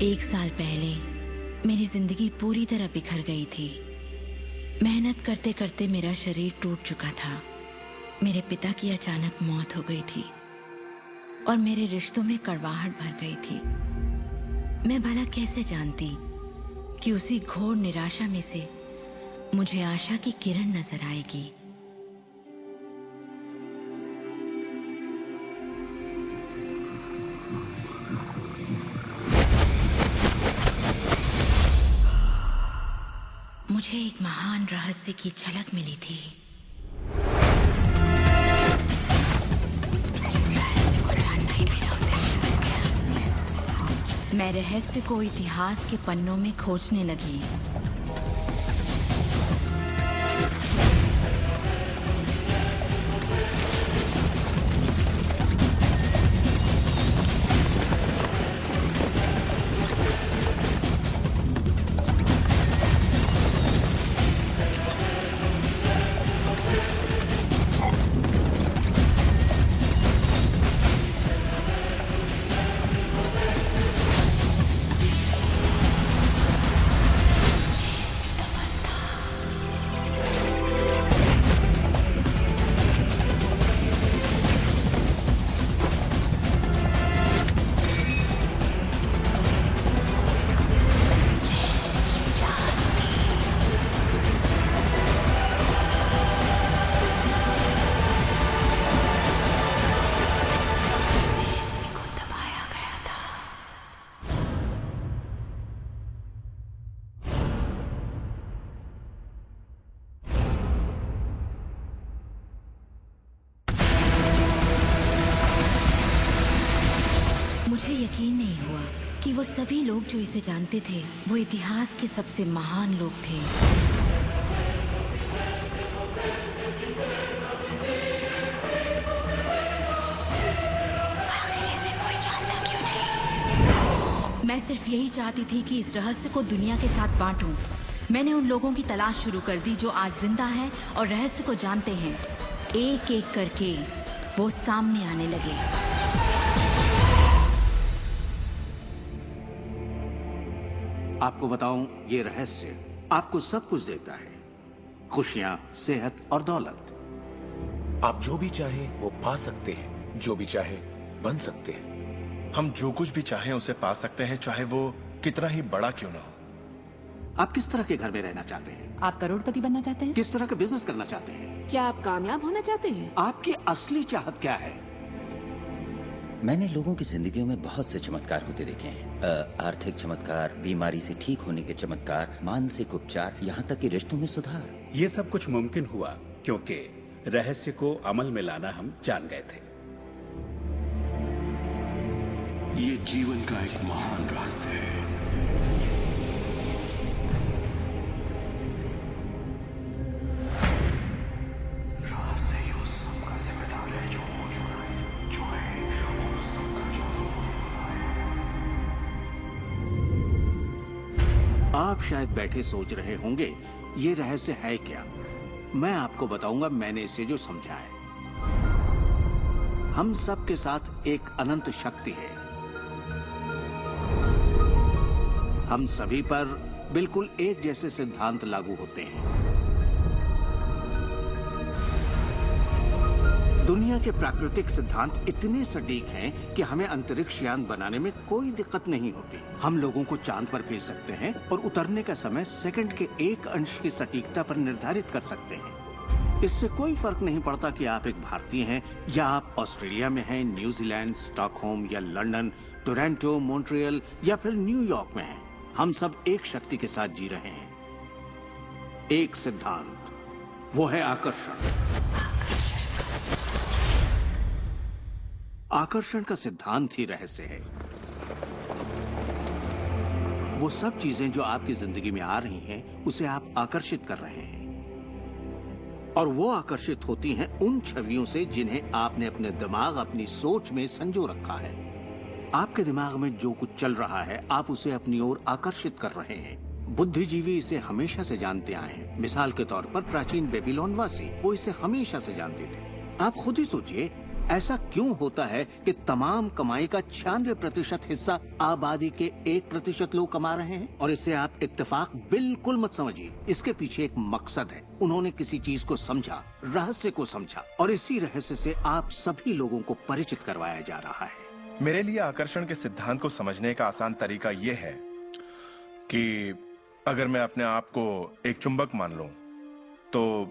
1 साल पहले मेरी जिंदगी पूरी तरह बिखर गई थी। मेहनत करते करते मेरा शरीर टूट चुका था। मेरे पिता की अचानक मौत हो गई थी और मेरे रिश्तों में कड़वाहट भर गई थी। मैं भला कैसे जानती कि उसी घोर निराशा में से मुझे आशा की किरण नजर आएगी। मुझे एक महान रहस्य की झलक मिली थी। मैं रहस्य को इतिहास के पन्नों में खोजने लगी। मुझे यकीन नहीं हुआ कि वो सभी लोग जो इसे जानते थे वो इतिहास के सबसे महान लोग थे। आखिर इसे कोई जानता क्यों नहीं? मैं सिर्फ यही चाहती थी कि इस रहस्य को दुनिया के साथ बांटूं। मैंने उन लोगों की तलाश शुरू कर दी जो आज जिंदा हैं और रहस्य को जानते हैं। एक एक करके वो सामने आने लगे। आपको बताऊं, ये रहस्य आपको सब कुछ देता है, खुशियां, सेहत और दौलत। आप जो भी चाहे वो पा सकते हैं, जो भी चाहे बन सकते हैं। हम जो कुछ भी चाहें उसे पा सकते हैं, चाहे वो कितना ही बड़ा क्यों ना हो। आप किस तरह के घर में रहना चाहते हैं? आप करोड़पति बनना चाहते हैं? किस तरह का बिजनेस करना चाहते हैं? क्या आप कामयाब होना चाहते हैं? आपकी असली चाहत क्या है? मैंने लोगों की जिंदगियों में बहुत से चमत्कार होते देखे हैं। आर्थिक चमत्कार, बीमारी से ठीक होने के चमत्कार, मानसिक उपचार, यहाँ तक कि रिश्तों में सुधार। ये सब कुछ मुमकिन हुआ क्योंकि रहस्य को अमल में लाना हम जान गए थे। ये जीवन का एक महान रहस्य है। आप शायद बैठे सोच रहे होंगे ये रहस्य है क्या। मैं आपको बताऊंगा मैंने इसे जो समझा है। हम सब के साथ एक अनंत शक्ति है। हम सभी पर बिल्कुल एक जैसे सिद्धांत लागू होते हैं। दुनिया के प्राकृतिक सिद्धांत इतने सटीक हैं कि हमें अंतरिक्ष यान बनाने में कोई दिक्कत नहीं होती। हम लोगों को चांद पर भेज सकते हैं और उतरने का समय सेकंड के 1 अंश की सटीकता पर निर्धारित कर सकते हैं। इससे कोई फर्क नहीं पड़ता कि आप एक भारतीय हैं या आप ऑस्ट्रेलिया में हैं, न्यूजीलैंड, स्टॉकहोम या लंदन, टोरंटो, मॉन्ट्रियल या फिर न्यूयॉर्क में हैं। हम सब एक शक्ति के साथ जी रहे हैं, एक सिद्धांत, वो है आकर्षण। आकर्षण का सिद्धांत ही रहस्य है। वो सब चीजें जो आपकी जिंदगी में आ रही हैं, उसे आप आकर्षित कर रहे हैं और वो आकर्षित होती हैं उन छवियों से जिन्हें आपने अपने दिमाग, अपनी सोच में संजो रखा है। आपके दिमाग में जो कुछ चल रहा है, आप उसे अपनी ओर आकर्षित कर रहे हैं। बुद्धिजीवी इसे हमेशा से जानते आए हैं। मिसाल के तौर पर प्राचीन बेबीलोन वासी, वो इसे हमेशा से जानते थे। आप खुद ही सोचिए, ऐसा क्यों होता है कि तमाम कमाई का 96% हिस्सा आबादी के 1% लोग कमा रहे हैं? और इससे आप इत्तेफाक बिल्कुल मत समझिए। इसके पीछे एक मकसद है। उन्होंने किसी चीज को समझा, रहस्य को समझा, और इसी रहस्य से आप सभी लोगों को परिचित करवाया जा रहा है। मेरे लिए आकर्षण के सिद्धांत को समझने का आसान तरीका यह है कि अगर मैं अपने आप को एक चुंबक मान लूं, तो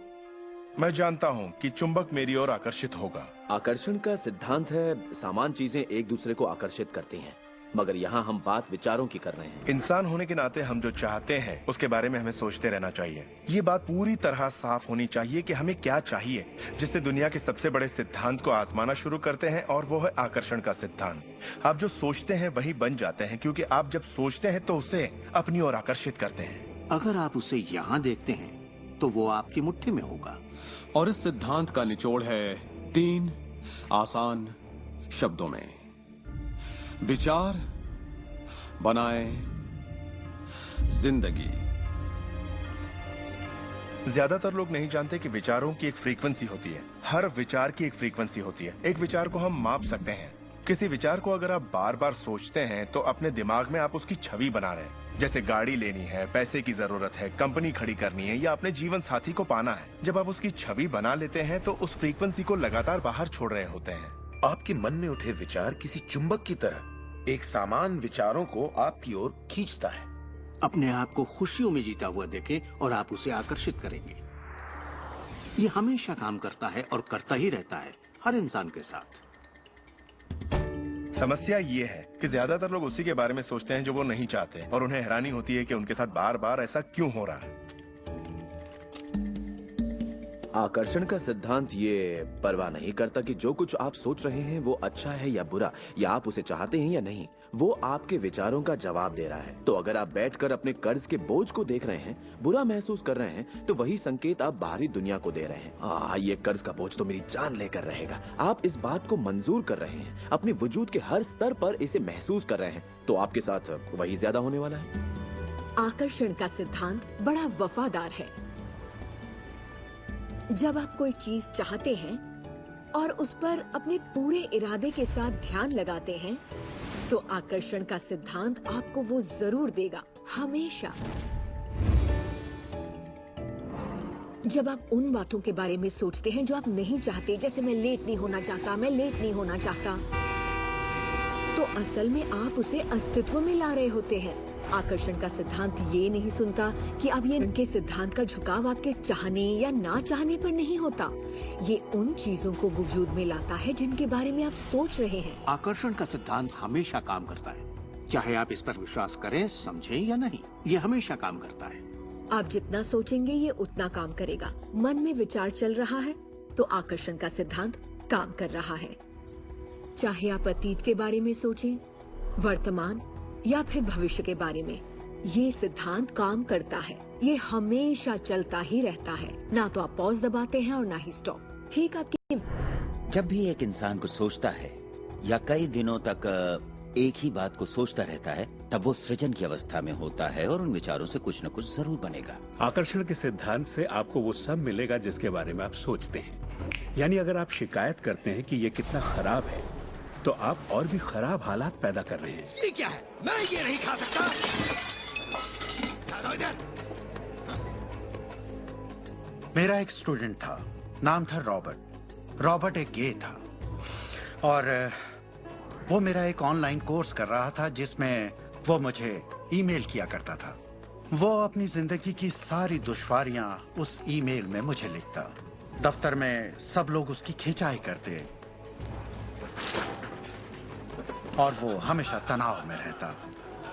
मैं जानता हूं कि चुंबक मेरी ओर आकर्षित होगा। आकर्षण का सिद्धांत है सामान चीजें एक दूसरे को आकर्षित करती हैं, मगर यहाँ हम बात विचारों की कर रहे हैं। इंसान होने के नाते हम जो चाहते हैं उसके बारे में हमें सोचते रहना चाहिए। ये बात पूरी तरह साफ होनी चाहिए कि हमें क्या चाहिए, जिससे दुनिया के सबसे बड़े सिद्धांत को आजमाना शुरू करते हैं, और वो है आकर्षण का सिद्धांत। आप जो सोचते हैं वही बन जाते हैं, क्योंकि आप जब सोचते हैं तो उसे अपनी ओर आकर्षित करते हैं। अगर आप उसे यहाँ देखते हैं तो वो आपकी मुट्ठी में होगा। और इस सिद्धांत का निचोड़ है 3 आसान शब्दों में: विचार बनाए जिंदगी। ज्यादातर लोग नहीं जानते कि विचारों की एक फ्रीक्वेंसी होती है। हर विचार की एक फ्रीक्वेंसी होती है। एक विचार को हम माप सकते हैं। किसी विचार को अगर आप बार बार सोचते हैं तो अपने दिमाग में आप उसकी छवि बना रहे हैं। जैसे गाड़ी लेनी है, पैसे की जरूरत है, कंपनी खड़ी करनी है, या अपने जीवन साथी को पाना है। जब आप उसकी छवि बना लेते हैं तो उस फ्रीक्वेंसी को लगातार बाहर छोड़ रहे होते हैं। आपके मन में उठे विचार किसी चुंबक की तरह एक सामान विचारों को आपकी ओर खींचता है। अपने आप को खुशियों में जीता हुआ देखें और आप उसे आकर्षित करेंगे। ये हमेशा काम करता है और करता ही रहता है, हर इंसान के साथ। समस्या ये है कि ज्यादातर लोग उसी के बारे में सोचते हैं जो वो नहीं चाहते, और उन्हें हैरानी होती है कि उनके साथ बार बार ऐसा क्यों हो रहा है। आकर्षण का सिद्धांत ये परवाह नहीं करता कि जो कुछ आप सोच रहे हैं वो अच्छा है या बुरा, या आप उसे चाहते हैं या नहीं। वो आपके विचारों का जवाब दे रहा है। तो अगर आप बैठकर अपने कर्ज के बोझ को देख रहे हैं, बुरा महसूस कर रहे हैं, तो वही संकेत आप बाहरी दुनिया को दे रहे हैं। ये कर्ज का बोझ तो मेरी जान लेकर रहेगा। आप इस बात को मंजूर कर रहे हैं, अपने वजूद के हर स्तर पर इसे महसूस कर रहे हैं, तो आपके साथ वही ज्यादा होने वाला है। आकर्षण का सिद्धांत बड़ा वफादार है। जब आप कोई चीज चाहते हैं और उस पर अपने पूरे इरादे के साथ ध्यान लगाते हैं, तो आकर्षण का सिद्धांत आपको वो जरूर देगा, हमेशा। जब आप उन बातों के बारे में सोचते हैं जो आप नहीं चाहते, जैसे मैं लेट नहीं होना चाहता, मैं लेट नहीं होना चाहता, तो असल में आप उसे अस्तित्व में ला रहे होते हैं। आकर्षण का सिद्धांत ये नहीं सुनता कि अब ये उनके सिद्धांत का झुकाव आपके चाहने या ना चाहने पर नहीं होता। ये उन चीजों को वजूद में लाता है जिनके बारे में आप सोच रहे हैं। आकर्षण का सिद्धांत हमेशा काम करता है, चाहे आप इस पर विश्वास करें, समझें या नहीं। ये हमेशा काम करता है। आप जितना सोचेंगे ये उतना काम करेगा। मन में विचार चल रहा है तो आकर्षण का सिद्धांत काम कर रहा है। चाहे आप अतीत के बारे में सोचें, वर्तमान या फिर भविष्य के बारे में, ये सिद्धांत काम करता है। ये हमेशा चलता ही रहता है। ना तो आप पॉज दबाते हैं और ना ही स्टॉप। ठीक आपकी। जब भी एक इंसान को सोचता है या कई दिनों तक एक ही बात को सोचता रहता है, तब वो सृजन की अवस्था में होता है और उन विचारों से कुछ न कुछ जरूर बनेगा। आकर्षण के सिद्धांत से आपको वो सब मिलेगा जिसके बारे में आप सोचते हैं। यानी अगर आप शिकायत करते हैं कि ये कितना खराब है, तो आप और भी खराब हालात पैदा कर रहे हैं। ये क्या है? मैं ये नहीं खा सकता। मेरा एक स्टूडेंट था, नाम था रॉबर्ट। रॉबर्ट एक गे था और वो मेरा एक ऑनलाइन कोर्स कर रहा था जिसमें वो मुझे ईमेल किया करता था। वो अपनी जिंदगी की सारी दुश्वारियां उस ईमेल में मुझे लिखता। दफ्तर में सब लोग उसकी खिंचाई करते और वो हमेशा तनाव में रहता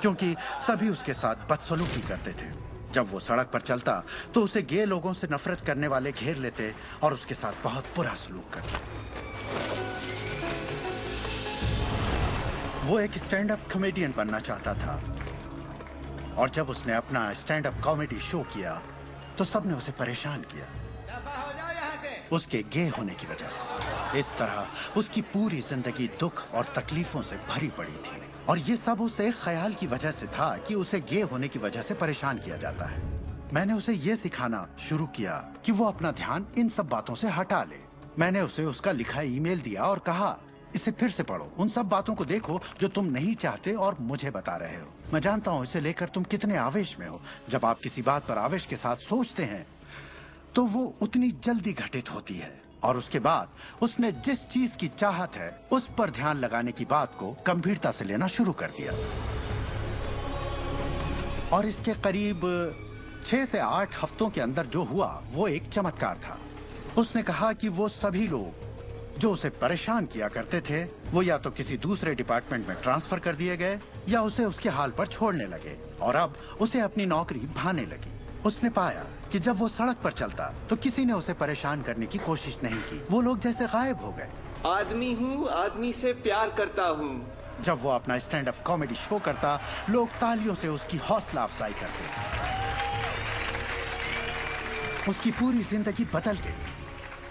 क्योंकि सभी उसके साथ बदसलूकी करते थे। जब वो सड़क पर चलता तो उसे गे लोगों से नफरत करने वाले घेर लेते और उसके साथ बहुत बुरा सलूक करते। वो एक स्टैंड अप कॉमेडियन बनना चाहता था और जब उसने अपना स्टैंड अप कॉमेडी शो किया तो सबने उसे परेशान किया उसके गे होने की वजह से। इस तरह उसकी पूरी जिंदगी दुख और तकलीफों से भरी पड़ी थी और ये सब उस एक ख्याल की वजह से था कि उसे गे होने की वजह से परेशान किया जाता है। मैंने उसे ये सिखाना शुरू किया कि वो अपना ध्यान इन सब बातों से हटा ले। मैंने उसे उसका लिखा ईमेल दिया और कहा, इसे फिर से पढ़ो, उन सब बातों को देखो जो तुम नहीं चाहते और मुझे बता रहे हो। मैं जानता हूँ इसे लेकर तुम कितने आवेश में हो। जब आप किसी बात पर आवेश के साथ सोचते हैं तो वो उतनी जल्दी घटित होती है। और उसके बाद उसने जिस चीज की चाहत है उस पर ध्यान लगाने की बात को गंभीरता से लेना शुरू कर दिया। और इसके करीब 6 से 8 हफ्तों के अंदर जो हुआ वो एक चमत्कार था। उसने कहा कि वो सभी लोग जो उसे परेशान किया करते थे वो या तो किसी दूसरे डिपार्टमेंट में ट्रांसफर कर दिए गए या उसे उसके हाल पर छोड़ने लगे, और अब उसे अपनी नौकरी भाने लगी। उसने पाया कि जब वो सड़क पर चलता तो किसी ने उसे परेशान करने की कोशिश नहीं की। वो लोग जैसे गायब हो गए। आदमी हूँ, आदमी से प्यार करता हूँ। जब वो अपना स्टैंड अप कॉमेडी शो करता, लोग तालियों से उसकी हौसला अफजाई करते। उसकी पूरी जिंदगी बदल गई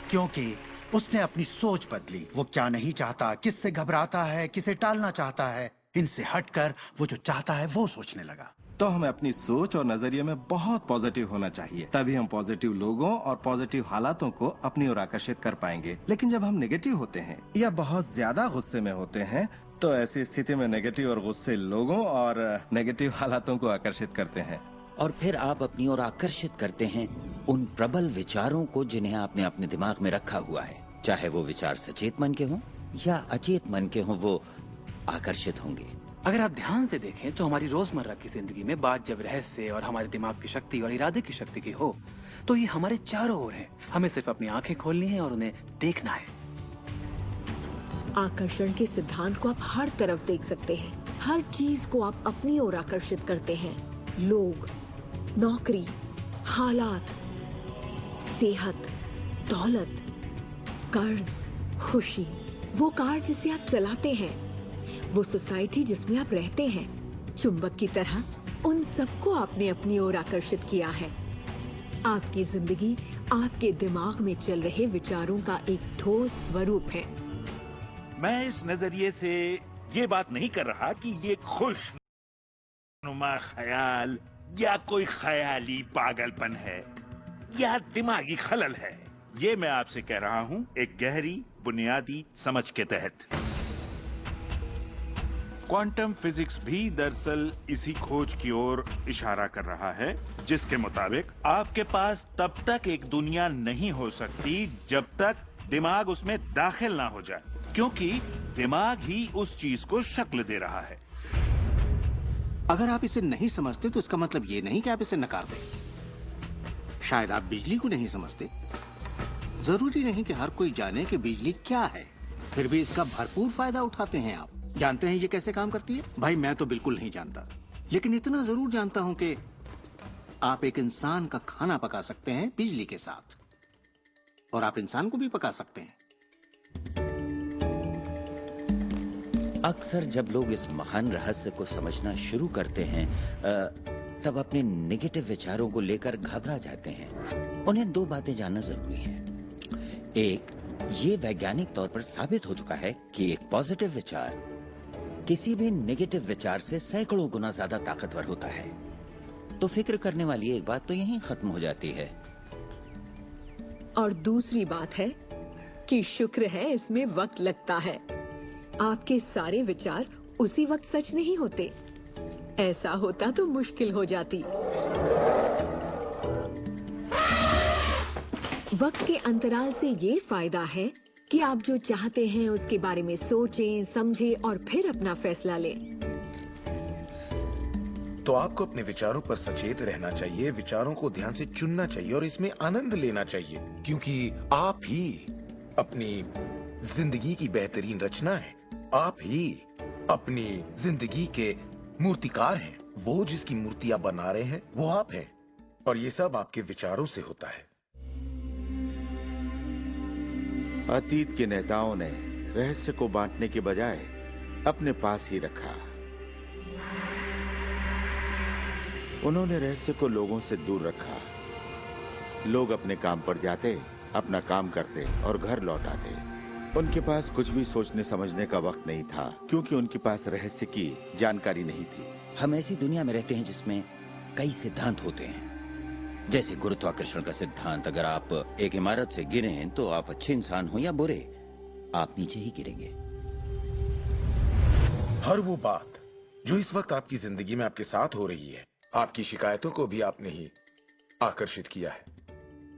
क्योंकि उसने अपनी सोच बदली। वो क्या नहीं चाहता, किससे घबराता है, किसे टालना चाहता है, इनसे हटकर वो जो चाहता है वो सोचने लगा। तो हमें अपनी सोच और नजरिए में बहुत पॉजिटिव होना चाहिए, तभी हम पॉजिटिव लोगों और पॉजिटिव हालातों को अपनी ओर आकर्षित कर पाएंगे। लेकिन जब हम नेगेटिव होते हैं या बहुत ज्यादा गुस्से में होते हैं तो ऐसी स्थिति में नेगेटिव और गुस्से लोगों और नेगेटिव हालातों को आकर्षित करते हैं। और फिर आप अपनी ओर आकर्षित करते हैं उन प्रबल विचारों को जिन्हें आपने अपने दिमाग में रखा हुआ है। चाहे वो विचार सचेत मन के हों या अचेत मन के हों, वो आकर्षित होंगे। अगर आप ध्यान से देखें तो हमारी रोजमर्रा की जिंदगी में बात जब रहस्य और हमारे दिमाग की शक्ति और इरादे की शक्ति की हो तो ये हमारे चारों ओर है। हमें सिर्फ अपनी आंखें खोलनी है और उन्हें देखना है। आकर्षण के सिद्धांत को आप हर तरफ देख सकते हैं। हर चीज को आप अपनी ओर आकर्षित करते हैं। लोग, नौकरी, हालात, सेहत, दौलत, कर्ज, खुशी, वो कार जिसे आप चलाते हैं, वो सोसाइटी जिसमें आप रहते हैं, चुंबक की तरह उन सबको आपने अपनी ओर आकर्षित किया है। आपकी जिंदगी आपके दिमाग में चल रहे विचारों का एक ठोस स्वरूप है। मैं इस नजरिए से ये बात नहीं कर रहा कि ये खुशनुमा ख्याल या कोई ख्याली पागलपन है या दिमागी खलल है। ये मैं आपसे कह रहा हूँ एक गहरी बुनियादी समझ के तहत। क्वांटम फिजिक्स भी दरअसल इसी खोज की ओर इशारा कर रहा है जिसके मुताबिक आपके पास तब तक एक दुनिया नहीं हो सकती जब तक दिमाग उसमें दाखिल ना हो जाए, क्योंकि दिमाग ही उस चीज को शक्ल दे रहा है। अगर आप इसे नहीं समझते तो इसका मतलब ये नहीं कि आप इसे नकार दें। शायद आप बिजली को नहीं समझते। जरूरी नहीं कि हर कोई जाने कि बिजली क्या है, फिर भी इसका भरपूर फायदा उठाते हैं आप। जानते हैं ये कैसे काम करती है? भाई मैं तो बिल्कुल नहीं जानता, लेकिन इतना जरूर जानता हूं कि आप एक इंसान का खाना पका सकते हैं बिजली के साथ, और आप इंसान को भी पका सकते हैं। अक्सर जब लोग इस महान रहस्य को समझना शुरू करते हैं तब अपने नेगेटिव विचारों को लेकर घबरा जाते हैं। उन्हें दो बातें जानना जरूरी है। एक, ये वैज्ञानिक तौर पर साबित हो चुका है कि एक पॉजिटिव विचार किसी भी नेगेटिव विचार से सैकड़ों गुना ज्यादा ताकतवर होता है। तो फिक्र करने वाली एक बात तो यहीं खत्म हो जाती है। और दूसरी बात है कि शुक्र है इसमें वक्त लगता है। आपके सारे विचार उसी वक्त सच नहीं होते। ऐसा होता तो मुश्किल हो जाती। वक्त के अंतराल से ये फायदा है कि आप जो चाहते हैं उसके बारे में सोचें, समझें और फिर अपना फैसला लें। तो आपको अपने विचारों पर सचेत रहना चाहिए, विचारों को ध्यान से चुनना चाहिए और इसमें आनंद लेना चाहिए, क्योंकि आप ही अपनी जिंदगी की बेहतरीन रचना है। आप ही अपनी जिंदगी के मूर्तिकार हैं। वो जिसकी मूर्तियां बना रहे हैं वो आप हैं, और ये सब आपके विचारों से होता है। अतीत के नेताओं ने रहस्य को बांटने के बजाय अपने पास ही रखा। उन्होंने रहस्य को लोगों से दूर रखा। लोग अपने काम पर जाते, अपना काम करते और घर लौट आते। उनके पास कुछ भी सोचने समझने का वक्त नहीं था, क्योंकि उनके पास रहस्य की जानकारी नहीं थी। हम ऐसी दुनिया में रहते हैं जिसमें कई सिद्धांत होते हैं, जैसे गुरुत्वाकर्षण का सिद्धांत, अगर आप एक इमारत से गिरें तो आप अच्छे इंसान हो या बुरे, आप नीचे ही गिरेंगे। हर वो बात जो इस वक्त आपकी जिंदगी में आपके साथ हो रही है, आपकी शिकायतों को भी आपने ही आकर्षित किया है।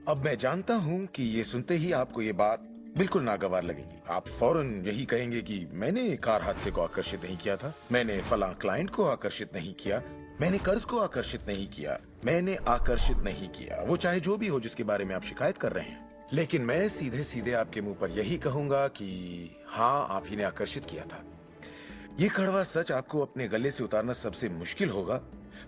अब मैं जानता हूं कि ये सुनते ही आपको ये बात बिल्कुल नागवार लगेगी। आप फौरन यही कहेंगे कि मैंने कार हादसे को आकर्षित नहीं किया था, मैंने फलां क्लाइंट को आकर्षित नहीं किया, मैंने कर्ज को आकर्षित नहीं किया, मैंने आकर्षित नहीं किया, वो चाहे जो भी हो जिसके बारे में आप शिकायत कर रहे हैं। लेकिन मैं सीधे सीधे आपके मुंह पर यही कहूंगा कि हाँ, आप ही ने आकर्षित किया था। ये कड़वा सच आपको अपने गले से उतारना सबसे मुश्किल होगा,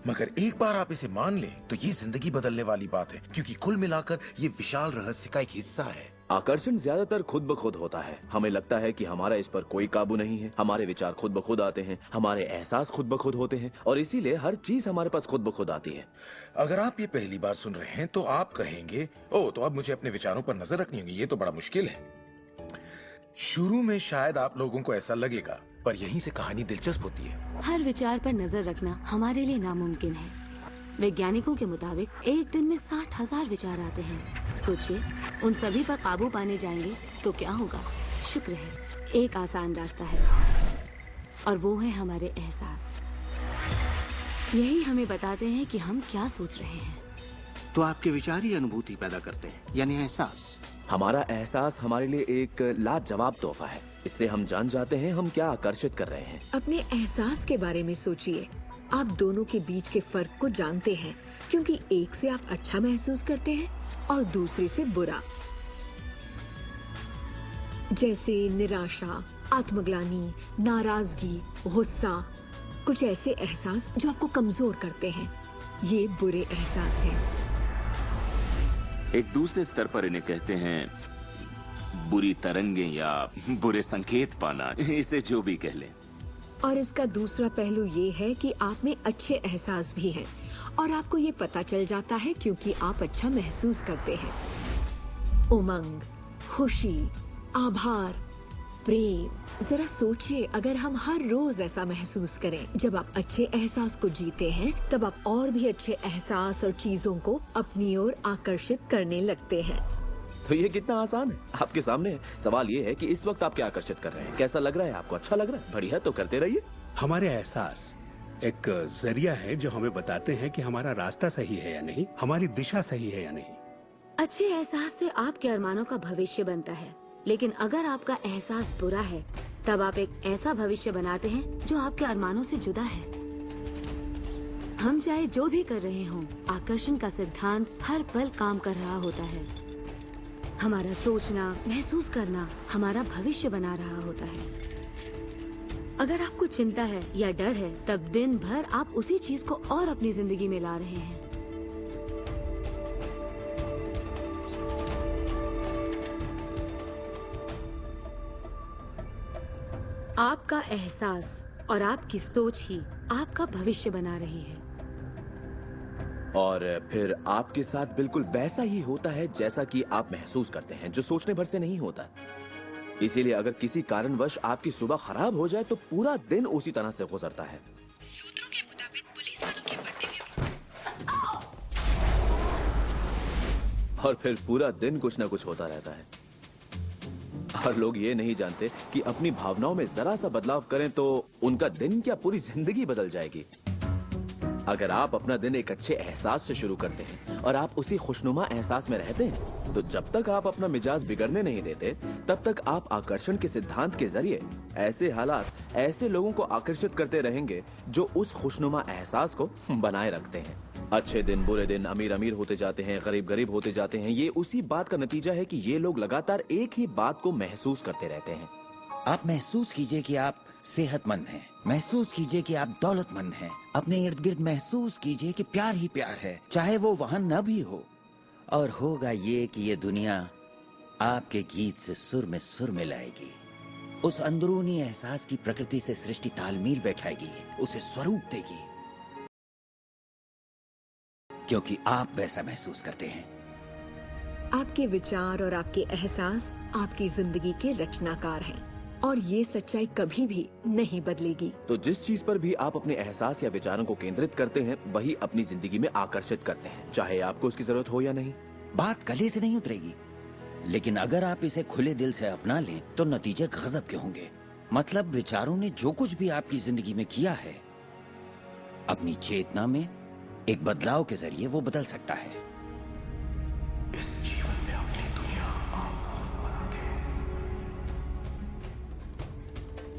मगर एक बार आप इसे मान लें तो ये जिंदगी बदलने वाली बात है, क्योंकि कुल मिलाकर ये विशाल रहस्य का एक हिस्सा है। आकर्षण ज्यादातर खुद ब खुद होता है। हमें लगता है कि हमारा इस पर कोई काबू नहीं है। हमारे विचार खुद ब खुद आते हैं, हमारे एहसास खुद ब खुद होते हैं, और इसीलिए हर चीज हमारे पास खुद ब खुद आती है। अगर आप ये पहली बार सुन रहे हैं तो आप कहेंगे, ओ तो अब मुझे अपने विचारों पर नजर रखनी होगी, ये तो बड़ा मुश्किल है। शुरू में शायद आप लोगों को ऐसा लगेगा, पर यहीं से कहानी दिलचस्प होती है। हर विचार पर नजर रखना हमारे लिए नामुमकिन है। वैज्ञानिकों के मुताबिक एक दिन में 60,000 विचार आते हैं। सोचिए, उन सभी पर काबू पाने जाएंगे तो क्या होगा? शुक्र है, एक आसान रास्ता है, और वो है हमारे एहसास। यही हमें बताते हैं कि हम क्या सोच रहे हैं। तो आपके विचार ही अनुभूति पैदा करते हैं, यानी एहसास। हमारा एहसास हमारे लिए एक लाजवाब तोहफा है। इससे हम जान जाते हैं हम क्या आकर्षित कर रहे हैं। अपने एहसास के बारे में सोचिए। आप दोनों के बीच के फर्क को जानते हैं, क्योंकि एक से आप अच्छा महसूस करते हैं और दूसरे से बुरा। जैसे निराशा, आत्मग्लानि, नाराजगी, गुस्सा, कुछ ऐसे एहसास जो आपको कमजोर करते हैं, ये बुरे एहसास हैं। एक दूसरे स्तर पर इन्हें कहते हैं बुरी तरंगें या बुरे संकेत पाना, इसे जो भी कह लें। और इसका दूसरा पहलू ये है कि आप में अच्छे एहसास भी हैं, और आपको ये पता चल जाता है क्योंकि आप अच्छा महसूस करते हैं। उमंग, खुशी, आभार, प्रेम। जरा सोचिए, अगर हम हर रोज ऐसा महसूस करें। जब आप अच्छे एहसास को जीते हैं, तब आप और भी अच्छे एहसास और चीजों को अपनी ओर आकर्षित करने लगते हैं। तो ये कितना आसान है, आपके सामने है। सवाल ये है कि इस वक्त आप क्या आकर्षित कर रहे हैं। कैसा लग रहा है आपको? अच्छा लग रहा है? बढ़िया, तो करते रहिए। हमारे एहसास एक जरिया है जो हमें बताते हैं कि हमारा रास्ता सही है या नहीं, हमारी दिशा सही है या नहीं। अच्छे एहसास से आपके अरमानों का भविष्य बनता है, लेकिन अगर आपका एहसास बुरा है, तब आप एक ऐसा भविष्य बनाते हैं जो आपके अरमानों से जुदा है। हम चाहे जो भी कर रहे हों, आकर्षण का सिद्धांत हर पल काम कर रहा होता है। हमारा सोचना, महसूस करना हमारा भविष्य बना रहा होता है। अगर आपको चिंता है या डर है, तब दिन भर आप उसी चीज को और अपनी जिंदगी में ला रहे हैं। आपका एहसास और आपकी सोच ही आपका भविष्य बना रही है। और फिर आपके साथ बिल्कुल वैसा ही होता है जैसा कि आप महसूस करते हैं, जो सोचने भर से नहीं होता। इसीलिए अगर किसी कारणवश आपकी सुबह खराब हो जाए तो पूरा दिन उसी तरह से गुजरता है। सूत्रों के मुताबिक पुलिस वालों के बदले में और फिर पूरा दिन कुछ न कुछ होता रहता है। और लोग ये नहीं जानते कि अपनी भावनाओं में जरा सा बदलाव करें तो उनका दिन क्या पूरी जिंदगी बदल जाएगी। अगर आप अपना दिन एक अच्छे एहसास से शुरू करते हैं और आप उसी खुशनुमा एहसास में रहते हैं, तो जब तक आप अपना मिजाज बिगड़ने नहीं देते, तब तक आप आकर्षण के सिद्धांत के जरिए ऐसे हालात, ऐसे लोगों को आकर्षित करते रहेंगे जो उस खुशनुमा एहसास को बनाए रखते हैं। अच्छे दिन, बुरे दिन, अमीर अमीर होते जाते हैं, गरीब गरीब होते जाते हैं। ये उसी बात का नतीजा है कि ये लोग लगातार एक ही बात को महसूस करते रहते हैं। आप महसूस कीजिए कि आप सेहतमंद हैं, महसूस कीजिए कि आप दौलतमंद हैं, अपने इर्द गिर्द महसूस कीजिए कि प्यार ही प्यार है, चाहे वो वहां न भी हो। और होगा ये कि ये दुनिया आपके गीत से सुर में लाएगी। उस अंदरूनी एहसास की प्रकृति से सृष्टि तालमेल बैठाएगी, उसे स्वरूप देगी, क्योंकि आप वैसा महसूस करते हैं। आपके विचार और आपके एहसास आपकी जिंदगी के रचनाकार हैं। और ये सच्चाई कभी भी नहीं बदलेगी। तो जिस चीज पर भी आप अपने एहसास या विचारों को केंद्रित करते हैं वही अपनी जिंदगी में आकर्षित करते हैं, चाहे आपको उसकी जरूरत हो या नहीं। बात गले से नहीं उतरेगी, लेकिन अगर आप इसे खुले दिल से अपना लें तो नतीजे गजब के होंगे। मतलब विचारों ने जो कुछ भी आपकी जिंदगी में किया है, अपनी चेतना में एक बदलाव के जरिए वो बदल सकता है। इस जीवन में अपनी दुनिया आप खुद बनाते हैं।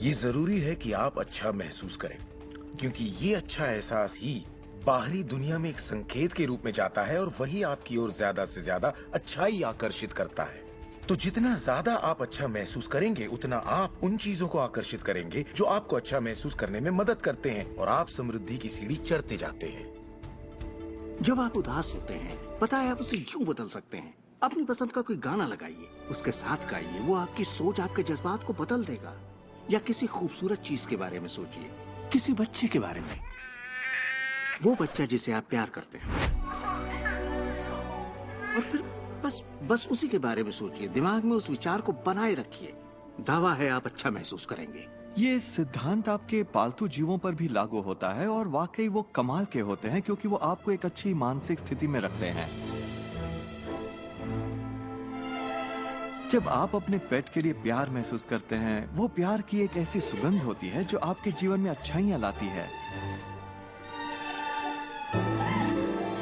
ये जरूरी है कि आप अच्छा महसूस करें, क्योंकि ये अच्छा एहसास ही बाहरी दुनिया में एक संकेत के रूप में जाता है और वही आपकी ओर ज्यादा से ज्यादा अच्छाई आकर्षित करता है। तो जितना ज्यादा आप अच्छा महसूस करेंगे उतना आप उन चीजों को आकर्षित करेंगे जो आपको अच्छा महसूस करने में मदद करते हैं और आप समृद्धि की सीढ़ी चढ़ते जाते हैं। जब आप उदास होते हैं, पता है आप उसे क्यों बदल सकते हैं। अपनी पसंद का कोई गाना लगाइए, उसके साथ गाइए, वो आपकी सोच, आपके जज्बात को बदल देगा। या किसी खूबसूरत चीज के बारे में सोचिए, किसी बच्चे के बारे में, वो बच्चा जिसे आप प्यार करते हैं, और फिर बस उसी के बारे में सोचिए। दिमाग में उस विचार को बनाए रखिए। दावा है आप अच्छा महसूस करेंगे। ये सिद्धांत आपके पालतू जीवों पर भी लागू होता है और वाकई वो कमाल के होते हैं, क्योंकि वो आपको एक अच्छी मानसिक स्थिति में रखते हैं। जब आप अपने पेट के लिए प्यार महसूस करते हैं, वो प्यार की एक ऐसी सुगंध होती है जो आपके जीवन में अच्छाइयाँ लाती है।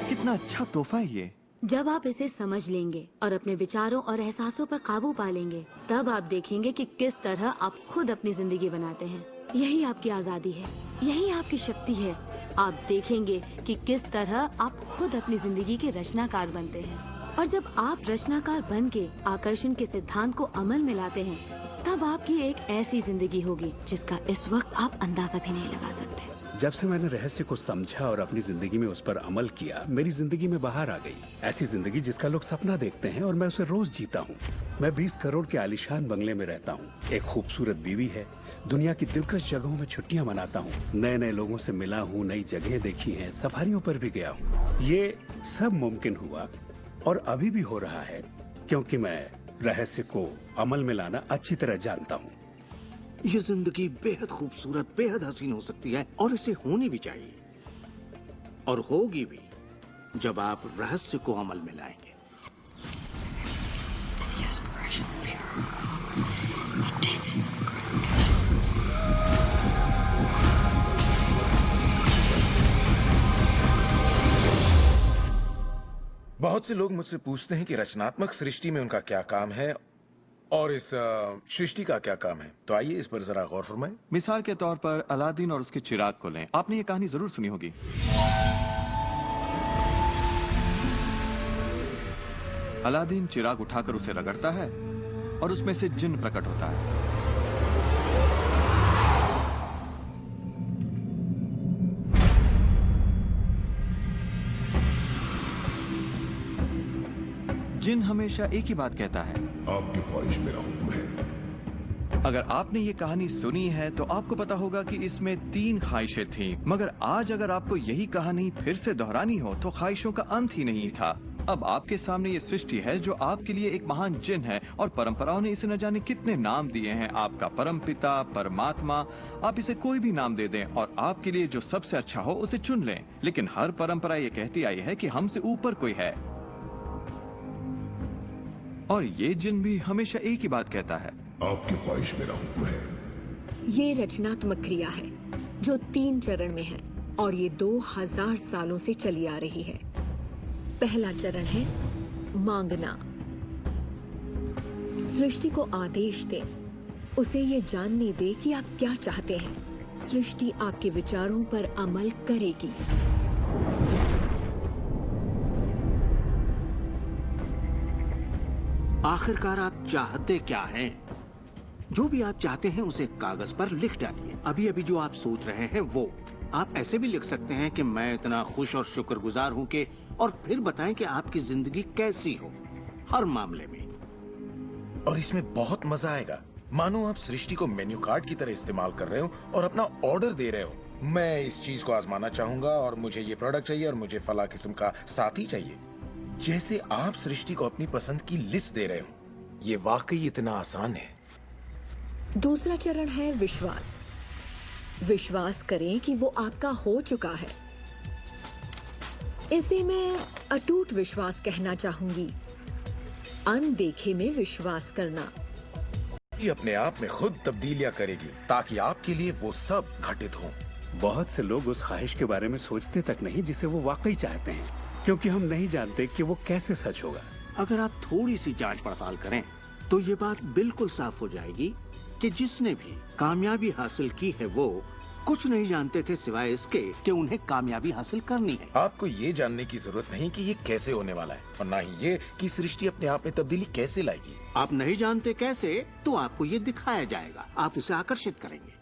कितना अच्छा तोहफा है ये। जब आप इसे समझ लेंगे और अपने विचारों और एहसासों पर काबू पा लेंगे, तब आप देखेंगे कि किस तरह आप खुद अपनी जिंदगी बनाते हैं। यही आपकी आजादी है, यही आपकी शक्ति है। आप देखेंगे कि किस तरह आप खुद अपनी जिंदगी के रचनाकार बनते हैं। और जब आप रचनाकार बन के आकर्षण के सिद्धांत को अमल में लाते हैं, तब आपकी एक ऐसी जिंदगी होगी जिसका इस वक्त आप अंदाजा भी नहीं लगा सकते। जब से मैंने रहस्य को समझा और अपनी जिंदगी में उस पर अमल किया, मेरी जिंदगी में बाहर आ गई ऐसी जिंदगी जिसका लोग सपना देखते हैं और मैं उसे रोज जीता हूँ। मैं 20 करोड़ के आलीशान बंगले में रहता हूँ, एक खूबसूरत बीवी है, दुनिया की दिलकश जगहों में छुट्टियां मनाता हूँ, नए नए लोगों से मिला हूँ, नई जगहें देखी हैं, सफारियों पर भी गया हूँ। ये सब मुमकिन हुआ और अभी भी हो रहा है क्योंकि मैं रहस्य को अमल में लाना अच्छी तरह जानता हूँ। ये जिंदगी बेहद खूबसूरत, बेहद हसीन हो सकती है और इसे होनी भी चाहिए, और होगी भी जब आप रहस्य को अमल में लाएंगे। बहुत से लोग मुझसे पूछते हैं कि रचनात्मक सृष्टि में उनका क्या काम है और इस सृष्टि का क्या काम है। तो आइए इस पर जरा गौर फरमाएं। मिसाल के तौर पर अलादीन और उसके चिराग को लें। आपने ये कहानी जरूर सुनी होगी। अलादीन चिराग उठाकर उसे रगड़ता है और उसमें से जिन्न प्रकट होता है। जिन हमेशा एक ही बात कहता है, आपकी ख्वाहिश मेरा हुक्म है। अगर आपने ये कहानी सुनी है तो आपको पता होगा कि इसमें 3 ख्वाहिशें थीं, मगर आज अगर आपको यही कहानी फिर से दोहरानी हो तो ख्वाहिशों का अंत ही नहीं था। अब आपके सामने ये सृष्टि है जो आपके लिए एक महान जिन है और परंपराओं ने इसे न जाने कितने नाम दिए हैं। आपका परमपिता, परमात्मा, आप इसे कोई भी नाम दे दें और आपके लिए जो सबसे अच्छा हो उसे चुन लें। लेकिन हर परंपरा ये कहती आई है कि हमसे ऊपर कोई है, और ये जिन भी हमेशा एक ही बात कहता है, आपकी ख्वाहिश मेरा हुक्म है। ये रचनात्मक क्रिया है जो 3 चरण में है और ये 2000 सालों से चली आ रही है। पहला चरण है मांगना। सृष्टि को आदेश दे, उसे ये जानने दे कि आप क्या चाहते हैं। सृष्टि आपके विचारों पर अमल करेगी। आखिरकार आप चाहते क्या हैं? जो भी आप चाहते हैं उसे कागज पर लिख डालिए। अभी अभी जो आप सोच रहे हैं वो आप ऐसे भी लिख सकते हैं कि मैं इतना खुश और शुक्रगुजार हूं कि, और फिर बताएं कि आपकी जिंदगी कैसी हो हर मामले में। और इसमें बहुत मजा आएगा। मानो आप सृष्टि को मेन्यू कार्ड की तरह इस्तेमाल कर रहे हो और अपना ऑर्डर दे रहे हो। मैं इस चीज को आजमाना चाहूंगा और मुझे ये प्रोडक्ट चाहिए और मुझे फला किस्म का साथी चाहिए। जैसे आप सृष्टि को अपनी पसंद की लिस्ट दे रहे हो। ये वाकई इतना आसान है। दूसरा चरण है विश्वास। विश्वास करें कि वो आपका हो चुका है। इसे मैं अटूट विश्वास कहना चाहूंगी। अनदेखे में विश्वास करना। ये अपने आप में खुद तब्दीलियां करेगी ताकि आपके लिए वो सब घटित हो। बहुत से लोग उस ख्वाहिश के बारे में सोचते तक नहीं जिसे वो वाकई चाहते हैं, क्योंकि हम नहीं जानते कि वो कैसे सच होगा। अगर आप थोड़ी सी जांच पड़ताल करें तो ये बात बिल्कुल साफ हो जाएगी कि जिसने भी कामयाबी हासिल की है वो कुछ नहीं जानते थे सिवाय इसके कि उन्हें कामयाबी हासिल करनी है। आपको ये जानने की जरूरत नहीं कि ये कैसे होने वाला है और ना ही ये कि सृष्टि अपने आप में तब्दीली कैसे लाएगी। आप नहीं जानते कैसे, तो आपको ये दिखाया जाएगा। आप उसे आकर्षित करेंगे।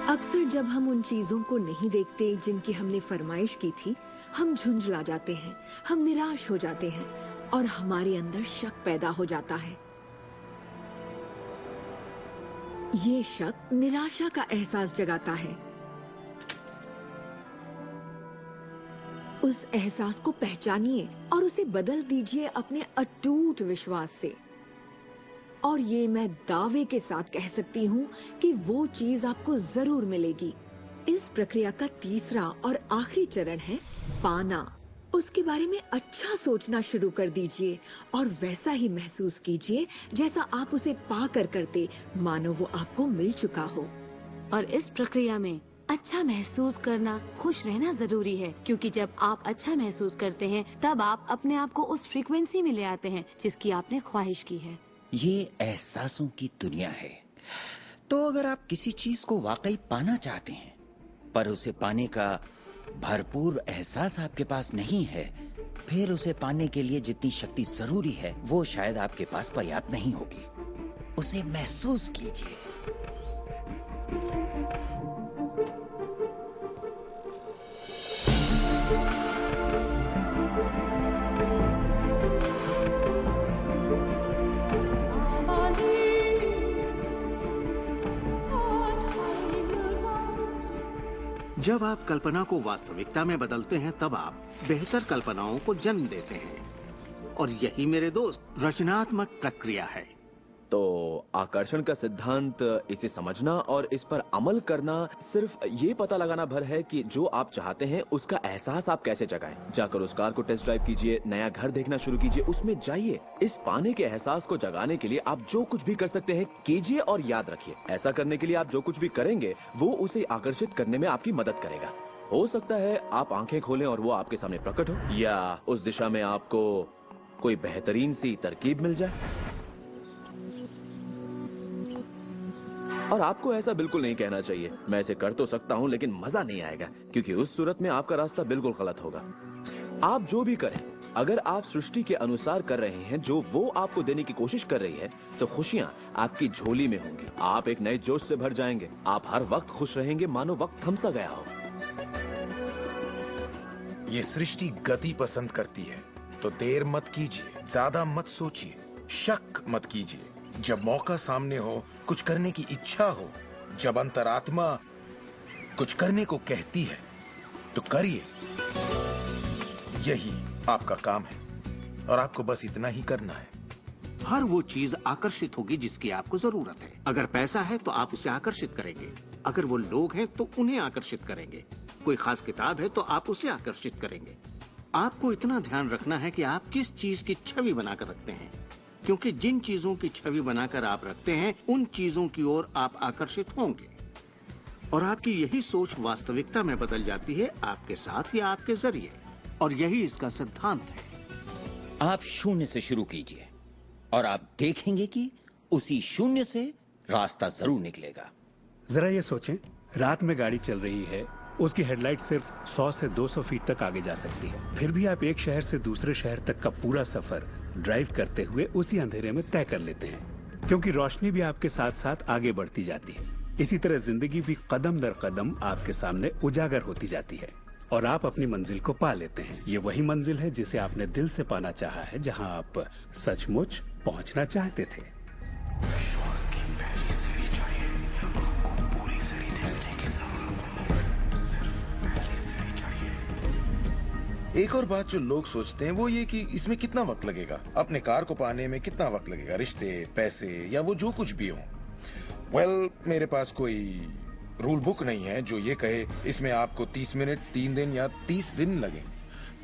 अक्सर जब हम उन चीजों को नहीं देखते जिनकी हमने फरमाइश की थी, हम झुंझला जाते हैं, हम निराश हो जाते हैं और हमारे अंदर शक पैदा हो जाता है। ये शक निराशा का एहसास जगाता है। उस एहसास को पहचानिए और उसे बदल दीजिए अपने अटूट विश्वास से। और ये मैं दावे के साथ कह सकती हूँ कि वो चीज आपको जरूर मिलेगी। इस प्रक्रिया का तीसरा और आखिरी चरण है पाना। उसके बारे में अच्छा सोचना शुरू कर दीजिए और वैसा ही महसूस कीजिए जैसा आप उसे पाकर करते, मानो वो आपको मिल चुका हो। और इस प्रक्रिया में अच्छा महसूस करना, खुश रहना जरूरी है, क्योंकि जब आप अच्छा महसूस करते हैं तब आप अपने आप को उस फ्रीक्वेंसी में ले आते हैं जिसकी आपने ख्वाहिश की है। ये एहसासों की दुनिया है। तो अगर आप किसी चीज को वाकई पाना चाहते हैं पर उसे पाने का भरपूर एहसास आपके पास नहीं है, फिर उसे पाने के लिए जितनी शक्ति जरूरी है वो शायद आपके पास पर्याप्त नहीं होगी। उसे महसूस कीजिए। जब आप कल्पना को वास्तविकता में बदलते हैं तब आप बेहतर कल्पनाओं को जन्म देते हैं। और यही मेरे दोस्त रचनात्मक प्रक्रिया है। तो आकर्षण का सिद्धांत, इसे समझना और इस पर अमल करना सिर्फ ये पता लगाना भर है कि जो आप चाहते हैं उसका एहसास आप कैसे जगाएं। जाकर उस कार को टेस्ट ड्राइव कीजिए, नया घर देखना शुरू कीजिए, उसमें जाइए। इस पाने के एहसास को जगाने के लिए आप जो कुछ भी कर सकते हैं कीजिए और याद रखिए, ऐसा करने के लिए आप जो कुछ भी करेंगे वो उसे आकर्षित करने में आपकी मदद करेगा। हो सकता है आप आंखें खोलें और वो आपके सामने प्रकट हो, या उस दिशा में आपको कोई बेहतरीन सी तरकीब मिल जाए। और आपको ऐसा बिल्कुल नहीं कहना चाहिए, मैं इसे कर तो सकता हूँ लेकिन मजा नहीं आएगा, क्योंकि उस सूरत में आपका रास्ता बिल्कुल गलत होगा। आप जो भी करें, अगर आप सृष्टि के अनुसार कर रहे हैं जो वो आपको देने की कोशिश कर रही है, तो खुशियाँ आपकी झोली में होंगी। आप एक नए जोश से भर जाएंगे। आप हर वक्त खुश रहेंगे मानो वक्त थम सा गया हो। ये सृष्टि गति पसंद करती है, तो देर मत कीजिए, ज्यादा मत सोचिए, शक मत कीजिए। जब मौका सामने हो, कुछ करने की इच्छा हो, जब अंतरात्मा कुछ करने को कहती है, तो करिए। यही आपका काम है और आपको बस इतना ही करना है। हर वो चीज आकर्षित होगी जिसकी आपको जरूरत है। अगर पैसा है तो आप उसे आकर्षित करेंगे। अगर वो लोग हैं तो उन्हें आकर्षित करेंगे। कोई खास किताब है तो आप उसे आकर्षित करेंगे। आपको इतना ध्यान रखना है कि आप किस चीज की छवि बनाकर रखते हैं, क्योंकि जिन चीजों की छवि बनाकर आप रखते हैं उन चीजों की ओर आप आकर्षित होंगे। और आपकी यही सोच वास्तविकता में बदल जाती है, आपके साथ या आपके जरिए। और यही इसका सिद्धांत है। आप शून्य से शुरू कीजिए और आप देखेंगे कि उसी शून्य से रास्ता जरूर निकलेगा। जरा ये सोचें, रात में गाड़ी चल रही है, उसकी हेडलाइट सिर्फ 100 से 200 फीट तक आगे जा सकती है। फिर भी आप एक शहर से दूसरे शहर तक का पूरा सफर ड्राइव करते हुए उसी अंधेरे में तय कर लेते हैं, क्योंकि रोशनी भी आपके साथ साथ आगे बढ़ती जाती है। इसी तरह जिंदगी भी कदम दर कदम आपके सामने उजागर होती जाती है और आप अपनी मंजिल को पा लेते हैं। ये वही मंजिल है जिसे आपने दिल से पाना चाहा है, जहां आप सचमुच पहुंचना चाहते थे। एक और बात जो लोग सोचते हैं वो ये कि इसमें कितना वक्त लगेगा, अपने कार को पाने में कितना वक्त लगेगा, रिश्ते, पैसे या वो जो कुछ भी हो। वेल, मेरे पास कोई रूल बुक नहीं है जो ये कहे इसमें आपको 30 मिनट, 3 दिन या 30 दिन लगे।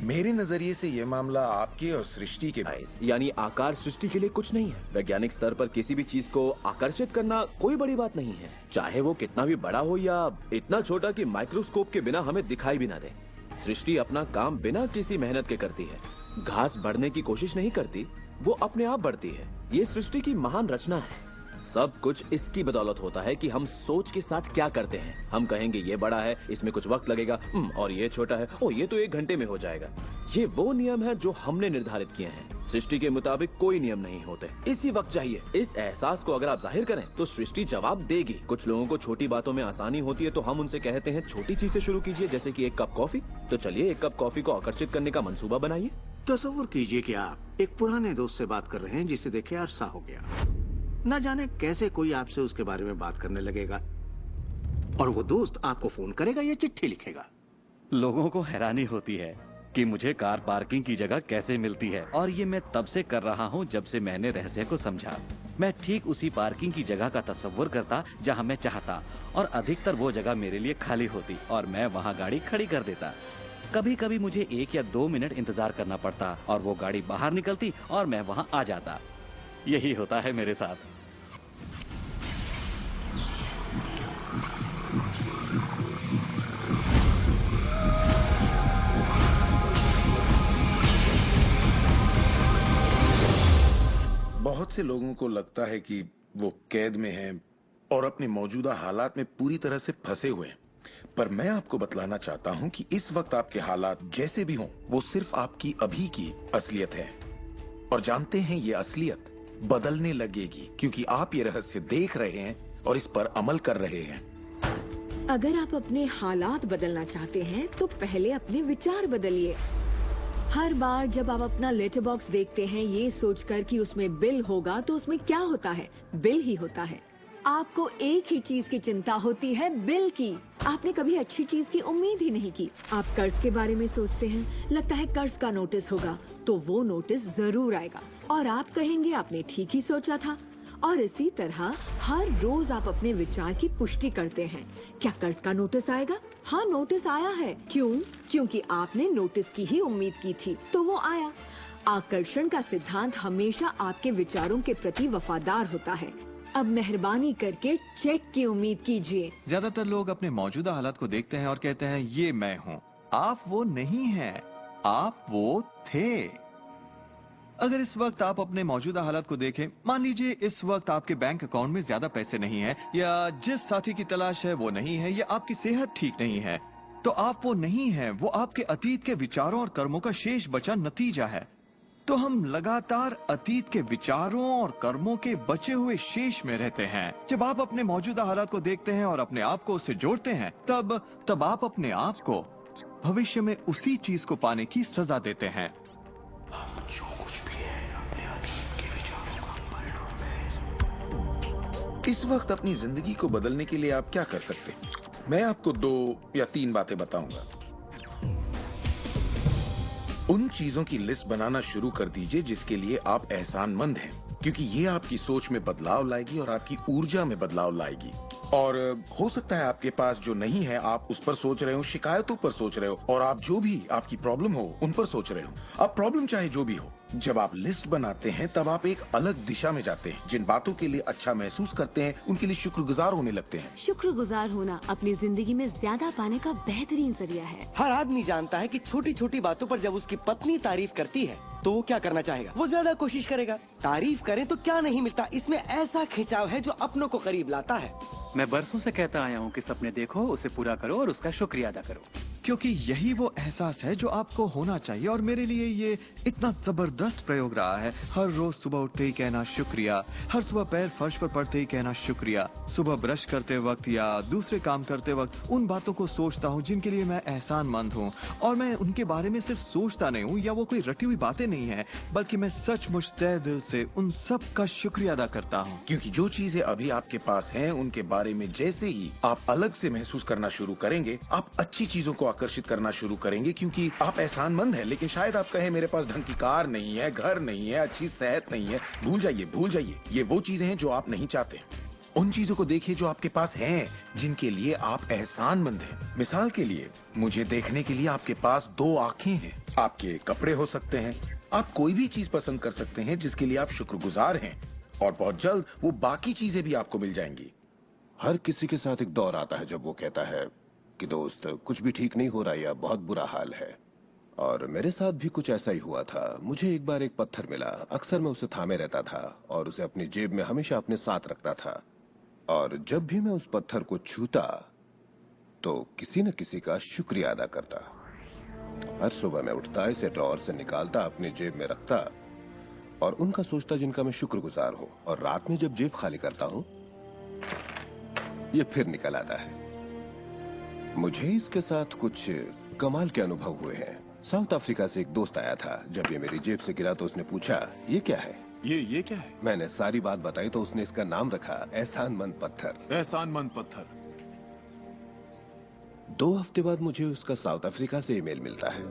मेरे नजरिए से ये मामला आपके और सृष्टि के यानी आकार सृष्टि के लिए कुछ नहीं है। वैज्ञानिक स्तर पर किसी भी चीज को आकर्षित करना कोई बड़ी बात नहीं है, चाहे वो कितना भी बड़ा हो या इतना छोटा कि माइक्रोस्कोप के बिना हमें दिखाई भी ना दे। सृष्टि अपना काम बिना किसी मेहनत के करती है। घास बढ़ने की कोशिश नहीं करती, वो अपने आप बढ़ती है। ये सृष्टि की महान रचना है। सब कुछ इसकी बदौलत होता है कि हम सोच के साथ क्या करते हैं। हम कहेंगे ये बड़ा है, इसमें कुछ वक्त लगेगा, और ये छोटा है, ओ ये तो 1 घंटे में हो जाएगा। ये वो नियम है जो हमने निर्धारित किए हैं। सृष्टि के मुताबिक कोई नियम नहीं होते। इसी वक्त चाहिए। इस एहसास को अगर आप जाहिर करें तो सृष्टि जवाब देगी। कुछ लोगों को छोटी बातों में आसानी होती है तो हम उनसे कहते हैं छोटी चीज से शुरू कीजिए, जैसे कि 1 कप कॉफी। तो चलिए 1 कप कॉफी को आकर्षित करने का मंसूबा बनाइए। तस्वीर कीजिए कि आप एक पुराने दोस्त से बात कर रहे हैं जिसे देखे अरसा हो गया। न जाने कैसे कोई आपसे उसके बारे में बात करने लगेगा और वो दोस्त आपको फोन करेगा या चिट्ठी लिखेगा। लोगों को हैरानी होती है कि मुझे कार पार्किंग की जगह कैसे मिलती है, और ये मैं तब से कर रहा हूँ जब से मैंने रहस्य को समझा। मैं ठीक उसी पार्किंग की जगह का तस्वर करता जहाँ मैं चाहता, और अधिकतर वो जगह मेरे लिए खाली होती और मैं वहाँ गाड़ी खड़ी कर देता। कभी कभी मुझे 1 या 2 मिनट इंतजार करना पड़ता और वो गाड़ी बाहर निकलती और मैं वहाँ आ जाता। यही होता है मेरे साथ। बहुत से लोगों को लगता है कि वो कैद में हैं और अपने मौजूदा हालात में पूरी तरह से फंसे हुए हैं, पर मैं आपको बतलाना चाहता हूं कि इस वक्त आपके हालात जैसे भी हों, वो सिर्फ आपकी अभी की असलियत है। और जानते हैं ये असलियत बदलने लगेगी क्योंकि आप ये रहस्य देख रहे हैं और इस पर अमल कर रहे हैं। अगर आप अपने हालात बदलना चाहते हैं तो पहले अपने विचार बदलिए। हर बार जब आप अपना लेटर बॉक्स देखते हैं ये सोचकर कि उसमें बिल होगा, तो उसमें क्या होता है? बिल ही होता है। आपको एक ही चीज की चिंता होती है, बिल की। आपने कभी अच्छी चीज की उम्मीद ही नहीं की। आप कर्ज के बारे में सोचते हैं, लगता है कर्ज का नोटिस होगा, तो वो नोटिस जरूर आएगा और आप कहेंगे आपने ठीक ही सोचा था। और इसी तरह हर रोज आप अपने विचार की पुष्टि करते हैं। क्या कर्ज का नोटिस आएगा? हाँ, नोटिस आया है। क्यों? क्योंकि आपने नोटिस की ही उम्मीद की थी, तो वो आया। आकर्षण का सिद्धांत हमेशा आपके विचारों के प्रति वफादार होता है। अब मेहरबानी करके चेक की उम्मीद कीजिए। ज्यादातर लोग अपने मौजूदा हालात को देखते हैं और कहते हैं ये मैं हूँ। आप वो नहीं हैं, आप वो थे। अगर इस वक्त आप अपने मौजूदा हालात को देखें, मान लीजिए इस वक्त आपके बैंक अकाउंट में ज्यादा पैसे नहीं है, या जिस साथी की तलाश है वो नहीं है, या आपकी सेहत ठीक नहीं है, तो आप वो नहीं हैं। वो आपके अतीत के विचारों और कर्मों का शेष बचा नतीजा है। तो हम लगातार अतीत के विचारों और कर्मों के बचे हुए शेष में रहते हैं। जब आप अपने मौजूदा हालात को देखते हैं और अपने आप को उससे जोड़ते हैं, तब आप अपने आप को भविष्य में उसी चीज को पाने की सजा देते हैं। इस वक्त अपनी जिंदगी को बदलने के लिए आप क्या कर सकते हैं? मैं आपको 2 या 3 बातें बताऊंगा। उन चीजों की लिस्ट बनाना शुरू कर दीजिए जिसके लिए आप एहसानमंद हैं, क्योंकि ये आपकी सोच में बदलाव लाएगी और आपकी ऊर्जा में बदलाव लाएगी। और हो सकता है आपके पास जो नहीं है आप उस पर सोच रहे हो, शिकायतों पर सोच रहे हो, और आप जो भी आपकी प्रॉब्लम हो उन पर सोच रहे हो। अब प्रॉब्लम चाहे जो भी हो, जब आप लिस्ट बनाते हैं तब आप एक अलग दिशा में जाते हैं। जिन बातों के लिए अच्छा महसूस करते हैं उनके लिए शुक्रगुजार होने लगते हैं। शुक्रगुजार होना अपनी जिंदगी में ज्यादा पाने का बेहतरीन जरिया है। हर आदमी जानता है कि छोटी छोटी बातों पर जब उसकी पत्नी तारीफ करती है तो वो क्या करना चाहेगा? वो ज्यादा कोशिश करेगा। तारीफ करें तो क्या नहीं मिलता, इसमें ऐसा खिंचाव है जो अपनों को करीब लाता है। मैं बरसों से कहता आया हूँ कि सपने देखो, उसे पूरा करो और उसका शुक्रिया अदा करो, क्योंकि यही वो एहसास है जो आपको होना चाहिए। और मेरे लिए ये इतना जबरदस्त प्रयोग रहा है। हर रोज सुबह उठते ही कहना शुक्रिया, हर सुबह पैर फर्श पर पड़ते ही कहना शुक्रिया, सुबह ब्रश करते वक्त या दूसरे काम करते वक्त उन बातों को सोचता हूँ जिनके लिए मैं एहसानमंद हूँ, और मैं उनके बारे में सिर्फ सोचता नहीं हूँ या वो कोई रटी हुई बातें नहीं है, बल्कि मैं सचमुच तहे दिल से उन सब का शुक्रिया अदा करता हूँ। क्योंकि जो चीजें अभी आपके पास हैं उनके बारे में जैसे ही आप अलग से महसूस करना शुरू करेंगे, आप अच्छी चीजों को आकर्षित करना शुरू करेंगे क्योंकि आप एहसानमंद हैं। लेकिन शायद आप कहें मेरे पास ढंग की कार नहीं है, घर नहीं है, अच्छी सेहत नहीं है। भूल जाइए। ये वो चीजें हैं जो आप नहीं चाहते। उन चीजों को देखिए जो आपके पास हैं, जिनके लिए आप एहसानमंद हैं। मिसाल के लिए, मुझे देखने के लिए आपके पास 2 आंखें हैं। आपके कपड़े हो सकते हैं, आप कोई भी चीज पसंद कर सकते हैं जिसके लिए आप शुक्रगुजार हैं, और बहुत जल्द वो बाकी चीजें भी आपको मिल जाएंगी। हर किसी के साथ एक दौर आता है जब वो कहता है कि दोस्त कुछ भी ठीक नहीं हो रहा या बहुत बुरा हाल है, और मेरे साथ भी कुछ ऐसा ही हुआ था। मुझे एक बार एक पत्थर मिला। अक्सर मैं उसे थामे रहता था और उसे अपनी जेब में हमेशा अपने साथ रखता था, और जब भी मैं उस पत्थर को छूता तो किसी न किसी का शुक्रिया अदा करता। हर सुबह मैं उठता, इसे ड्रॉअर से निकालता, अपनी जेब में रखता और उनका सोचता जिनका मैं शुक्रगुजार हूँ, और रात में जब जेब खाली करता हूँ ये फिर निकल आता है। मुझे इसके साथ कुछ कमाल के अनुभव हुए हैं। साउथ अफ्रीका से एक दोस्त आया था। जब ये मेरी जेब से गिरा तो उसने पूछा, ये क्या है? ये क्या है? मैंने सारी बात बताई तो उसने इसका नाम रखा एहसानमंद पत्थर। एहसानमंद पत्थर। 2 हफ्ते बाद मुझे उसका साउथ अफ्रीका से ईमेल मिलता है।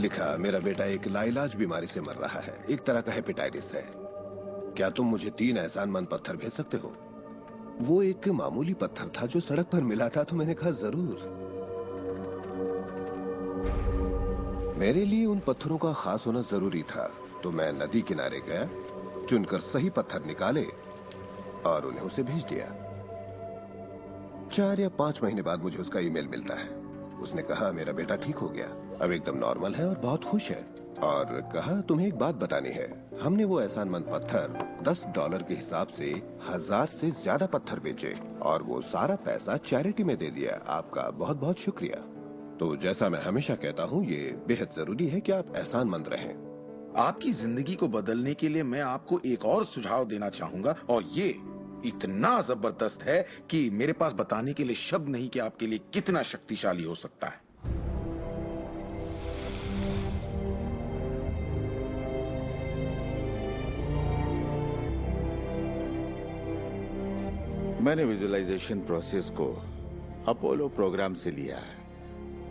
लिखा, मेरा बेटा एक लाइलाज बीमारी से मर रहा है, एक तरह का हेपेटाइटिस है। क्या तुम मुझे 3 एहसानमंद पत्थर भेज सकते हो? वो एक मामूली पत्थर था जो सड़क पर मिला था, तो मैंने कहा जरूर। मेरे लिए उन पत्थरों का खास होना जरूरी था, तो मैं नदी किनारे गया, चुनकर सही पत्थर निकाले और उन्हें उसे भेज दिया। 4 या 5 महीने बाद मुझे उसका ईमेल मिलता है। उसने कहा मेरा बेटा ठीक हो गया, अब एकदम नॉर्मल है और बहुत खुश है, और कहा तुम्हें एक बात बतानी है। हमने वो एहसानमंद पत्थर $10 के हिसाब से 1000 से ज्यादा पत्थर बेचे और वो सारा पैसा चैरिटी में दे दिया। आपका बहुत बहुत शुक्रिया। तो जैसा मैं हमेशा कहता हूँ, ये बेहद जरूरी है कि आप एहसानमंद रहें। आपकी जिंदगी को बदलने के लिए मैं आपको एक और सुझाव देना चाहूंगा, और ये इतना जबरदस्त है कि मेरे पास बताने के लिए शब्द नहीं कि आपके लिए कितना शक्तिशाली हो सकता है। मैंने विजुअलाइजेशन प्रोसेस को अपोलो प्रोग्राम से लिया है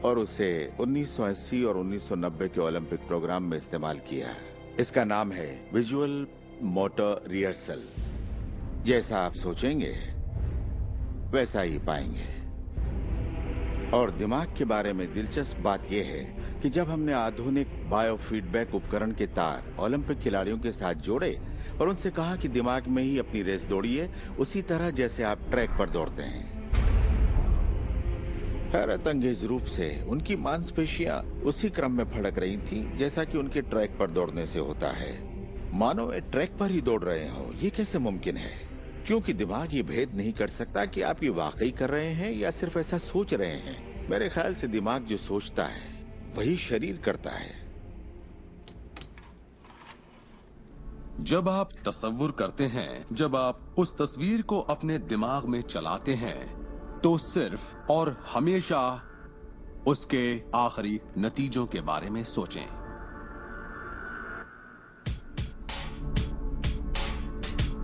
और उसे 1980 और 1990 के ओलंपिक प्रोग्राम में इस्तेमाल किया है। इसका नाम है विजुअल मोटर रिहर्सल। जैसा आप सोचेंगे वैसा ही पाएंगे। और दिमाग के बारे में दिलचस्प बात यह है कि जब हमने आधुनिक बायोफीडबैक उपकरण के तार ओलंपिक खिलाड़ियों के साथ जोड़े और उनसे कहा कि दिमाग में ही अपनी रेस दौड़िए, उसी तरह जैसे आप ट्रैक पर दौड़ते हैं। हैरत अंगेज रूप से उनकी मांसपेशियां उसी क्रम में फड़क रही थीं जैसा कि उनके ट्रैक पर दौड़ने से होता है, मानो वे ट्रैक पर ही दौड़ रहे हो। ये कैसे मुमकिन है? क्योंकि दिमाग ये भेद नहीं कर सकता कि आप ये वाकई कर रहे हैं या सिर्फ ऐसा सोच रहे हैं। मेरे ख्याल से दिमाग जो सोचता है वही शरीर करता है। जब आप तसव्वुर करते हैं, जब आप उस तस्वीर को अपने दिमाग में चलाते हैं, तो सिर्फ और हमेशा उसके आखिरी नतीजों के बारे में सोचें।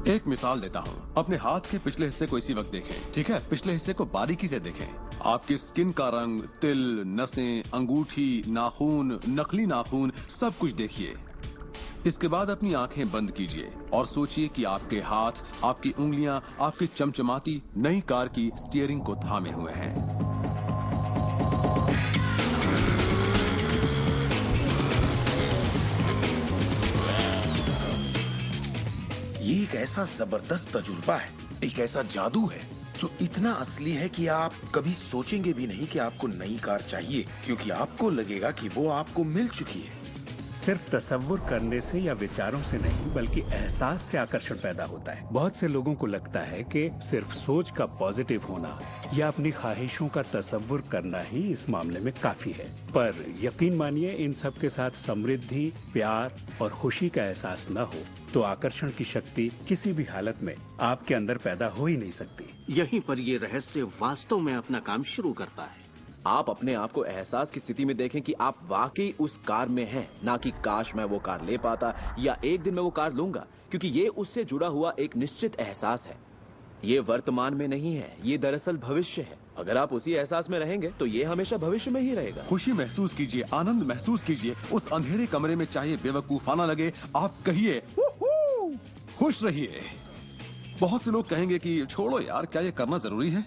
एक मिसाल देता हूं। अपने हाथ के पिछले हिस्से को इसी वक्त देखें, ठीक है? पिछले हिस्से को बारीकी से देखें। आपकी स्किन का रंग, तिल, नसें, अंगूठी, नाखून, नकली नाखून, सब कुछ देखिए। इसके बाद अपनी आंखें बंद कीजिए और सोचिए कि आपके हाथ, आपकी उंगलियां आपकी चमचमाती नई कार की स्टीयरिंग को थामे हुए हैं। ये एक ऐसा जबरदस्त तजुर्बा है, एक ऐसा जादू है जो इतना असली है कि आप कभी सोचेंगे भी नहीं कि आपको नई कार चाहिए, क्योंकि आपको लगेगा कि वो आपको मिल चुकी है। सिर्फ तसव्वुर करने से या विचारों से नहीं, बल्कि एहसास से आकर्षण पैदा होता है। बहुत से लोगों को लगता है कि सिर्फ सोच का पॉजिटिव होना या अपनी ख्वाहिशों का तसव्वुर करना ही इस मामले में काफी है, पर यकीन मानिए इन सब के साथ समृद्धि, प्यार और खुशी का एहसास न हो तो आकर्षण की शक्ति किसी भी हालत में आपके अंदर पैदा हो ही नहीं सकती। यहीं पर ये रहस्य वास्तव में अपना काम शुरू करता है। आप अपने आप को एहसास की स्थिति में देखें कि आप वाकई उस कार में हैं, ना कि काश मैं वो कार ले पाता या एक दिन मैं वो कार लूंगा, क्योंकि ये उससे जुड़ा हुआ एक निश्चित एहसास है। ये वर्तमान में नहीं है, ये दरअसल भविष्य है। अगर आप उसी एहसास में रहेंगे तो ये हमेशा भविष्य में ही रहेगा। खुशी महसूस कीजिए, आनंद महसूस कीजिए। उस अंधेरे कमरे में चाहे बेवकूफाना लगे, आप कहिए "वूहू!" खुश रहिए। बहुत से लोग कहेंगे कि छोड़ो यार, क्या ये करना जरूरी है?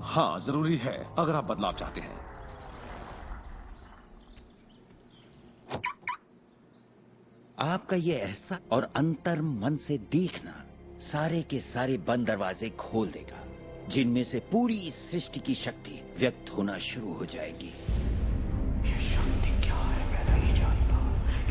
हाँ, जरूरी है अगर आप बदलाव चाहते हैं। आपका ये एहसास और अंतर मन से देखना सारे के सारे बंद दरवाजे खोल देगा, जिनमें से पूरी सृष्टि की शक्ति व्यक्त होना शुरू हो जाएगी। ये शक्ति क्या है मैं नहीं जानता,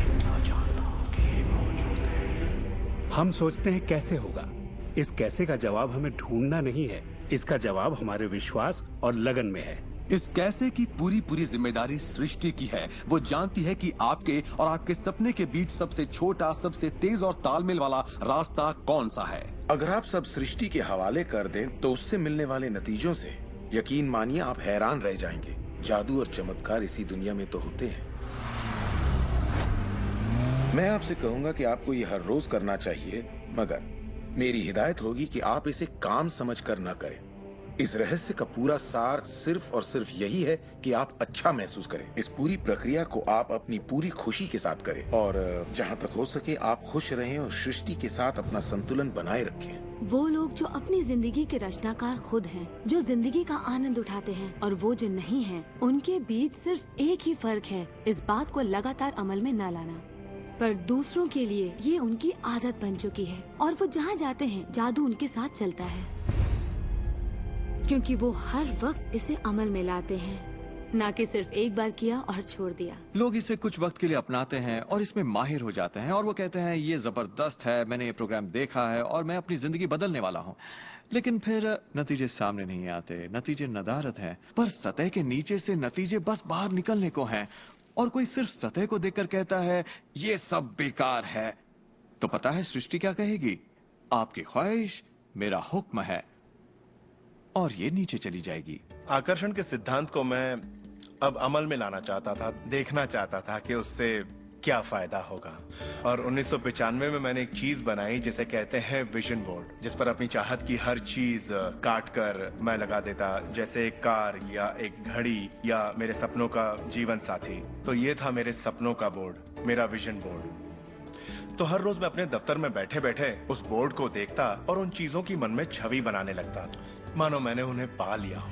इतना जानता हूं कि ये मौजूद है। हम सोचते हैं कैसे होगा। इस कैसे का जवाब हमें ढूंढना नहीं है, इसका जवाब हमारे विश्वास और लगन में है। इस कैसे की पूरी जिम्मेदारी सृष्टि की है। वो जानती है कि आपके और आपके सपने के बीच सबसे छोटा, सबसे तेज और तालमेल वाला रास्ता कौन सा है। अगर आप सब सृष्टि के हवाले कर दें तो उससे मिलने वाले नतीजों से यकीन मानिए आप हैरान रह जाएंगे। जादू और चमत्कार इसी दुनिया में तो होते हैं। मैं आपसे कहूंगा कि आपको ये हर रोज करना चाहिए, मगर मेरी हिदायत होगी कि आप इसे काम समझकर न करें। इस रहस्य का पूरा सार सिर्फ और सिर्फ यही है कि आप अच्छा महसूस करें। इस पूरी प्रक्रिया को आप अपनी पूरी खुशी के साथ करें और जहां तक हो सके आप खुश रहें और सृष्टि के साथ अपना संतुलन बनाए रखें। वो लोग जो अपनी जिंदगी के रचनाकार खुद हैं, जो जिंदगी का आनंद उठाते हैं, और वो जो नहीं हैं, उनके बीच सिर्फ एक ही फर्क है, इस बात को लगातार अमल में न लाना। पर दूसरों के लिए ये उनकी आदत बन चुकी है और वो जहाँ जाते हैं जादू उनके साथ चलता है, क्योंकि वो हर वक्त इसे अमल में लाते हैं, ना कि सिर्फ एक बार किया और छोड़ दिया। लोग इसे कुछ वक्त के लिए अपनाते हैं और इसमें माहिर हो जाते हैं और वो कहते हैं ये जबरदस्त है, मैंने ये प्रोग्राम देखा है और मैं अपनी जिंदगी बदलने वाला हूँ। लेकिन फिर नतीजे सामने नहीं आते, नतीजे नदारत हैं। पर सतह के नीचे से नतीजे बस बाहर निकलने को हैं और कोई सिर्फ सतह को देखकर कहता है ये सब बेकार है। तो पता है सृष्टि क्या कहेगी? आपकी ख्वाहिश मेरा हुक्म है, और ये नीचे चली जाएगी। आकर्षण के सिद्धांत को मैं अब अमल में लाना चाहता था, देखना चाहता था कि उससे क्या फायदा होगा। और 1995 में मैंने एक चीज बनाई जिसे कहते हैं विजन बोर्ड, जिस पर अपनी चाहत की हर चीज काट कर मैं लगा देता, जैसे एक कार या एक घड़ी या मेरे सपनों का जीवन साथी। तो ये था मेरे सपनों का बोर्ड, मेरा विजन बोर्ड। तो हर रोज मैं अपने दफ्तर में बैठे बैठे उस बोर्ड को देखता और उन चीजों की मन में छवि बनाने लगता, मानो मैंने उन्हें पा लिया।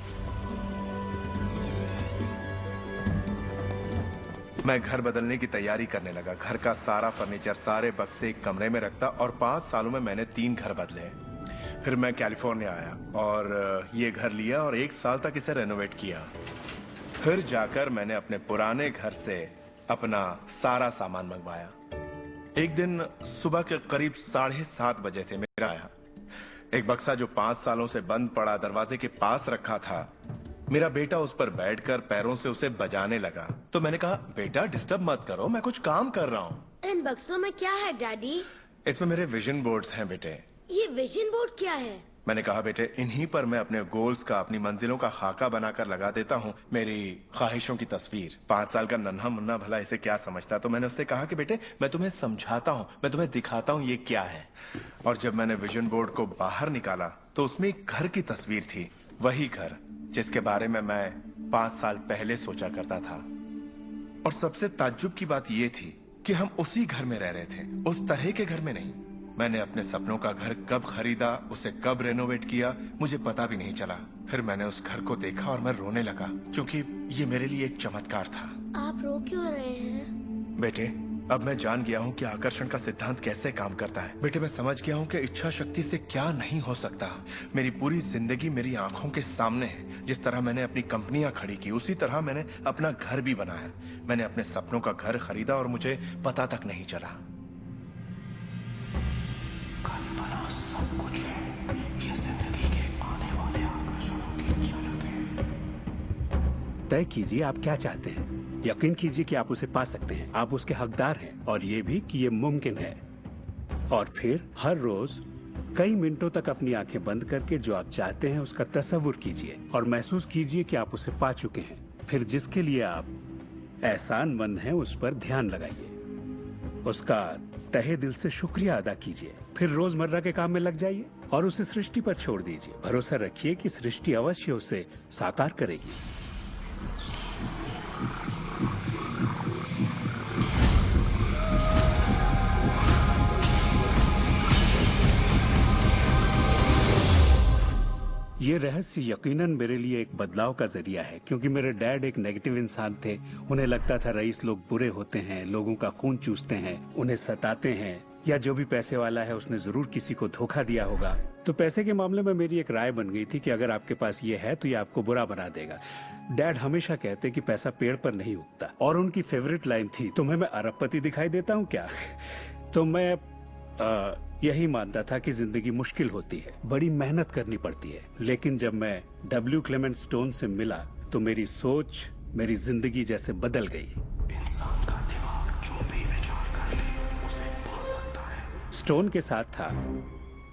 मैं घर बदलने की तैयारी करने लगा। घर का सारा फर्नीचर, सारे बक्से एक कमरे में रखता और 5 सालों में मैंने 3 घर बदले। फिर मैं कैलिफोर्निया आया और ये घर लिया और 1 साल तक इसे रेनोवेट किया। फिर जाकर मैंने अपने पुराने घर से अपना सारा सामान मंगवाया। एक दिन सुबह के करीब 7:30 बजे थे, मेरा आया एक बक्सा जो 5 सालों से बंद पड़ा दरवाजे के पास रखा था। मेरा बेटा उस पर बैठकर पैरों से उसे बजाने लगा। तो मैंने कहा, बेटा डिस्टर्ब मत करो, मैं कुछ काम कर रहा हूँ। इन बक्सों में क्या है डैडी? इसमें मेरे विजन बोर्ड्स हैं बेटे। ये विजन बोर्ड क्या है? मैंने कहा, बेटे इन्हीं पर मैं अपने गोल्स का, अपनी मंजिलों का खाका बनाकर लगा देता हूँ, मेरी ख्वाहिशों की तस्वीर। 5 साल का नन्हा मुन्ना भला इसे क्या समझता। तो मैंने उससे कहा कि बेटे मैं तुम्हें समझाता हूँ, मैं तुम्हें दिखाता हूँ ये क्या है। और जब मैंने विजन बोर्ड को बाहर निकाला तो उसमें एक घर की तस्वीर थी, वही घर जिसके बारे में मैं 5 साल पहले सोचा करता था। और सबसे ताज्जुब की बात यह थी कि हम उसी घर में रह रहे थे, उस तरह के घर में नहीं। मैंने अपने सपनों का घर कब खरीदा, उसे कब रेनोवेट किया, मुझे पता भी नहीं चला। फिर मैंने उस घर को देखा और मैं रोने लगा, क्योंकि ये मेरे लिए एक चमत्कार था। आप रो क्यों रहे हैं? बेटे अब मैं जान गया हूँ कि आकर्षण का सिद्धांत कैसे काम करता है। बेटे मैं समझ गया हूँ कि इच्छा शक्ति से क्या नहीं हो सकता। मेरी पूरी जिंदगी मेरी आंखों के सामने है। जिस तरह मैंने अपनी कंपनियां खड़ी की, उसी तरह मैंने अपना घर भी बनाया। मैंने अपने सपनों का घर खरीदा और मुझे पता तक नहीं चला। कल्पना सब कुछ है, ये जिंदगी के आने वाले आकर्षणों की झलक है। तय कीजिए आप क्या चाहते हैं। यकीन कीजिए कि आप उसे पा सकते हैं, आप उसके हकदार हैं, और ये भी कि ये मुमकिन है। और फिर हर रोज कई मिनटों तक अपनी आंखें बंद करके जो आप चाहते हैं उसका तस्वुर कीजिए और महसूस कीजिए कि आप उसे पा चुके हैं। फिर जिसके लिए आप एहसानमंद हैं उस पर ध्यान लगाइए, उसका तहे दिल से शुक्रिया अदा कीजिए। फिर रोजमर्रा के काम में लग जाइए। और उसे सृष्टि पर छोड़ दीजिए। भरोसा रखिए कि सृष्टि अवश्य उसे साकार करेगी। ये रहस्य यकीनन मेरे लिए एक बदलाव का जरिया है, क्योंकि मेरे डैड एक नेगेटिव इंसान थे। उन्हें लगता था रईस लोग बुरे होते हैं, लोगों का खून चूसते हैं, उन्हें सताते हैं, या जो भी पैसे वाला है उसने जरूर किसी को धोखा दिया होगा। तो पैसे के मामले में मेरी एक राय बन गई थी कि अगर आपके पास ये है तो ये आपको बुरा बना देगा। डैड हमेशा कहते कि पैसा पेड़ पर नहीं उगता, और उनकी फेवरेट लाइन थी, तुम्हें मैं अरबपति दिखाई देता हूँ क्या? तो मैं यही मानता था कि जिंदगी मुश्किल होती है, बड़ी मेहनत करनी पड़ती है। लेकिन जब मैं डब्ल्यू क्लेमेंट स्टोन से मिला तो मेरी सोच, मेरी जिंदगी जैसे बदल गई। इंसान का दिमाग जो भी विचार कर ले उसे पा सकता है। स्टोन के साथ था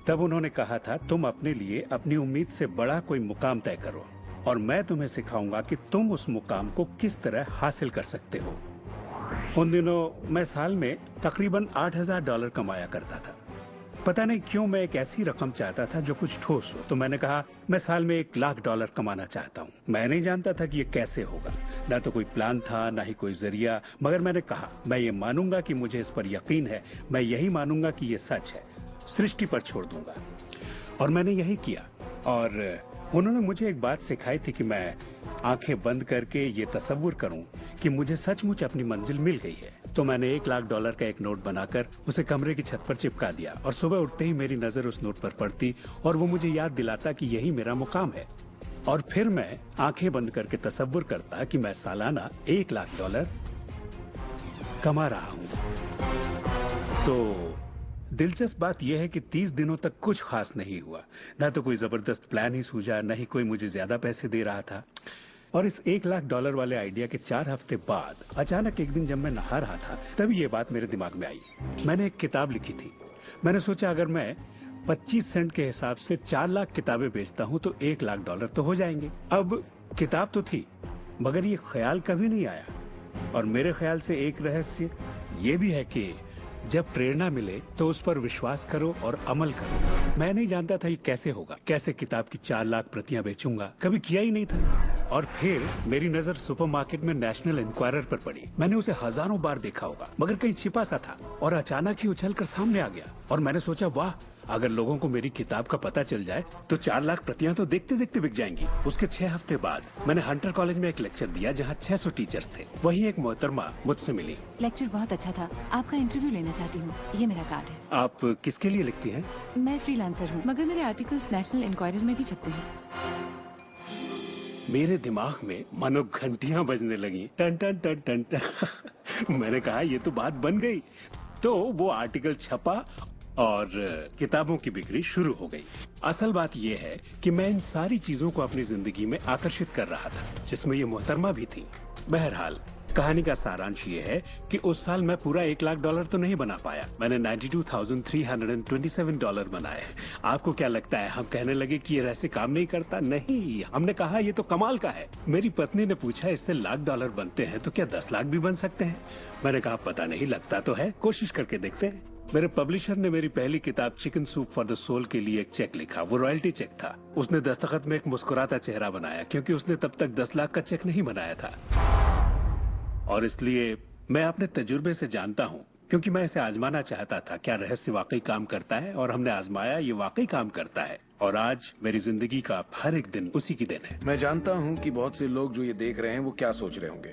तब उन्होंने कहा था, तुम अपने लिए अपनी उम्मीद से बड़ा कोई मुकाम तय करो और मैं तुम्हें सिखाऊंगा कि तुम उस मुकाम को किस तरह हासिल कर सकते हो। उन दिनों मैं साल में तकरीबन $8,000 कमाया करता था। पता नहीं क्यों मैं एक ऐसी रकम चाहता था जो कुछ ठोस हो। तो मैंने कहा मैं साल में $1,00,000 कमाना चाहता हूँ। मैं नहीं जानता था कि ये कैसे होगा, ना तो कोई प्लान था ना ही कोई जरिया, मगर मैंने कहा मैं ये मानूंगा कि मुझे इस पर यकीन है, मैं यही मानूंगा कि ये सच है, सृष्टि पर छोड़ दूंगा। और मैंने यही किया। और उन्होंने मुझे एक बात सिखाई थी कि मैं आंखें बंद करके ये तसव्वुर करूं कि मुझे सचमुच अपनी मंजिल मिल गई है। तो मैंने $1,00,000 का एक नोट बनाकर उसे कमरे की छत पर चिपका दिया, और सुबह उठते ही मेरी नजर उस नोट पर पड़ती और वो मुझे याद दिलाता कि यही मेरा मुकाम है। और फिर मैं आंखें बंद करके तसव्वुर करता कि मैं सालाना $1,00,000 कमा रहा हूँ। तो दिलचस्प बात यह है कि 30 दिनों तक कुछ खास नहीं हुआ। ना तो कोई जबरदस्त प्लान ही सूझा, न ही कोई मुझे ज्यादा पैसे दे रहा था। और इस $1,00,000 वाले आइडिया के 4 हफ्ते बाद अचानक एक दिन जब मैं नहा रहा था तभी ये बात मेरे दिमाग में आई। मैंने एक किताब लिखी थी। मैंने सोचा अगर मैं 25 सेंट के हिसाब से 4 लाख किताबें बेचता हूँ तो $1,00,000 तो हो जाएंगे। अब किताब तो थी, मगर ये ख्याल कभी नहीं आया। और मेरे ख्याल से एक रहस्य ये भी है कि जब प्रेरणा मिले तो उस पर विश्वास करो और अमल करो। मैं नहीं जानता था ये कैसे होगा, कैसे किताब की 4 लाख प्रतियां बेचूंगा, कभी किया ही नहीं था। और फिर मेरी नजर सुपरमार्केट में नेशनल इंक्वायरर पर पड़ी। मैंने उसे हजारों बार देखा होगा, मगर कहीं छिपा सा था, और अचानक ही उछल कर सामने आ गया। और मैंने सोचा वाह, अगर लोगों को मेरी किताब का पता चल जाए तो 4 लाख प्रतियां तो देखते देखते बिक जाएंगी। उसके 6 हफ्ते बाद मैंने हंटर कॉलेज में एक लेक्चर दिया जहां 600 टीचर्स थे। वहीं एक मोहतरमा मुझसे मिली। लेक्चर बहुत अच्छा था, आपका इंटरव्यू लेना चाहती हूँ, ये मेरा कार्ड है। आप किसके लिए लिखती हैं? मैं फ्रीलांसर हूँ, मगर मेरे आर्टिकल्स नेशनल इंक्वायरर में भी छपते हैं। मेरे दिमाग में मानो घंटियां बजने लगी, टन टन टन टन टन। मैंने कहा ये तो बात बन गई। तो वो आर्टिकल छपा और किताबों की बिक्री शुरू हो गई। असल बात यह है कि मैं इन सारी चीजों को अपनी जिंदगी में आकर्षित कर रहा था, जिसमें ये मोहतरमा भी थी। बहरहाल कहानी का सारांश ये है कि उस साल मैं पूरा $1,00,000 तो नहीं बना पाया। मैंने $92,327 बनाए। आपको क्या लगता है हम कहने लगे कि ये रहस्य काम नहीं करता? नहीं, हमने कहा ये तो कमाल का है। मेरी पत्नी ने पूछा इससे $1,00,000 बनते हैं तो क्या 10 लाख भी बन सकते हैं? मैंने कहा पता नहीं, लगता तो है, कोशिश करके देखते हैं। मेरे पब्लिशर ने मेरी पहली किताब chicken soup for the soul के लिए एक चेक लिखा। वो रॉयल्टी चेक था। उसने दस्तखत में एक मुस्कुराता चेहरा बनाया, क्योंकि उसने तब तक 10 लाख का चेक नहीं बनाया था। और इसलिए मैं अपने तजुर्बे से जानता हूँ, क्योंकि मैं इसे आजमाना चाहता था, क्या रहस्य वाकई काम करता है। और हमने आजमाया, ये वाकई काम करता है। और आज मेरी जिंदगी का हर एक दिन उसी की दिन है। मैं जानता हूँ कि बहुत से लोग जो ये देख रहे हैं वो क्या सोच रहे होंगे